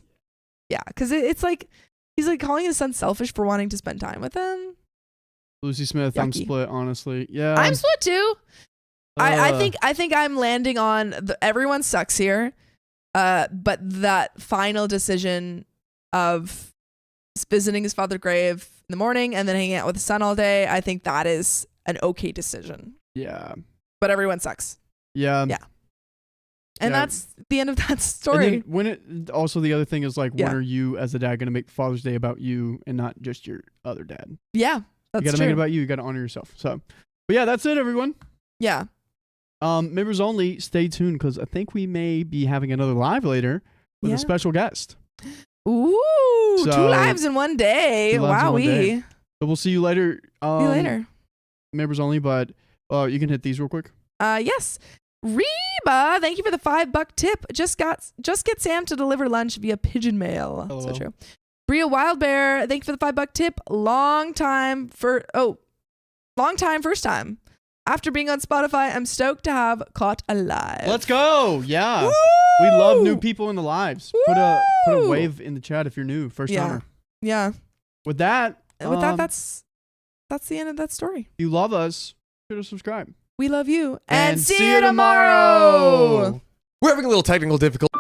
Yeah, because it's like, he's like calling his son selfish for wanting to spend time with him. Lucy Smith, yucky. I'm split, honestly. Yeah. I'm split too. I think I'm landing on everyone sucks here, but that final decision of visiting his father's grave in the morning and then hanging out with his son all day, I think that is an okay decision. Yeah. But everyone sucks. Yeah. Yeah. And that's the end of that story. Also the other thing is like, when are you as a dad going to make Father's Day about you and not just your other dad? Yeah, that's you got to make it about you. You got to honor yourself. So, but yeah, that's it, everyone. Yeah. Members only, stay tuned because I think we may be having another live later with a special guest. Ooh, 2 lives in one day. Wowee. So we'll see you later. See you later. Members only, but you can hit these real quick. Yes. Reba, thank you for the $5 tip. Just get Sam to deliver lunch via pigeon mail. Hello. So true. Bria Wildbear, thank you for the $5 tip. Long time, first time. After being on Spotify, I'm stoked to have Caught Alive. Let's go. Yeah. Woo! We love new people in the lives. Put a wave in the chat if you're new. First timer. Yeah. With that, that's the end of that story. If you love us, hit or subscribe. We love you. And see you tomorrow. We're having a little technical difficulty.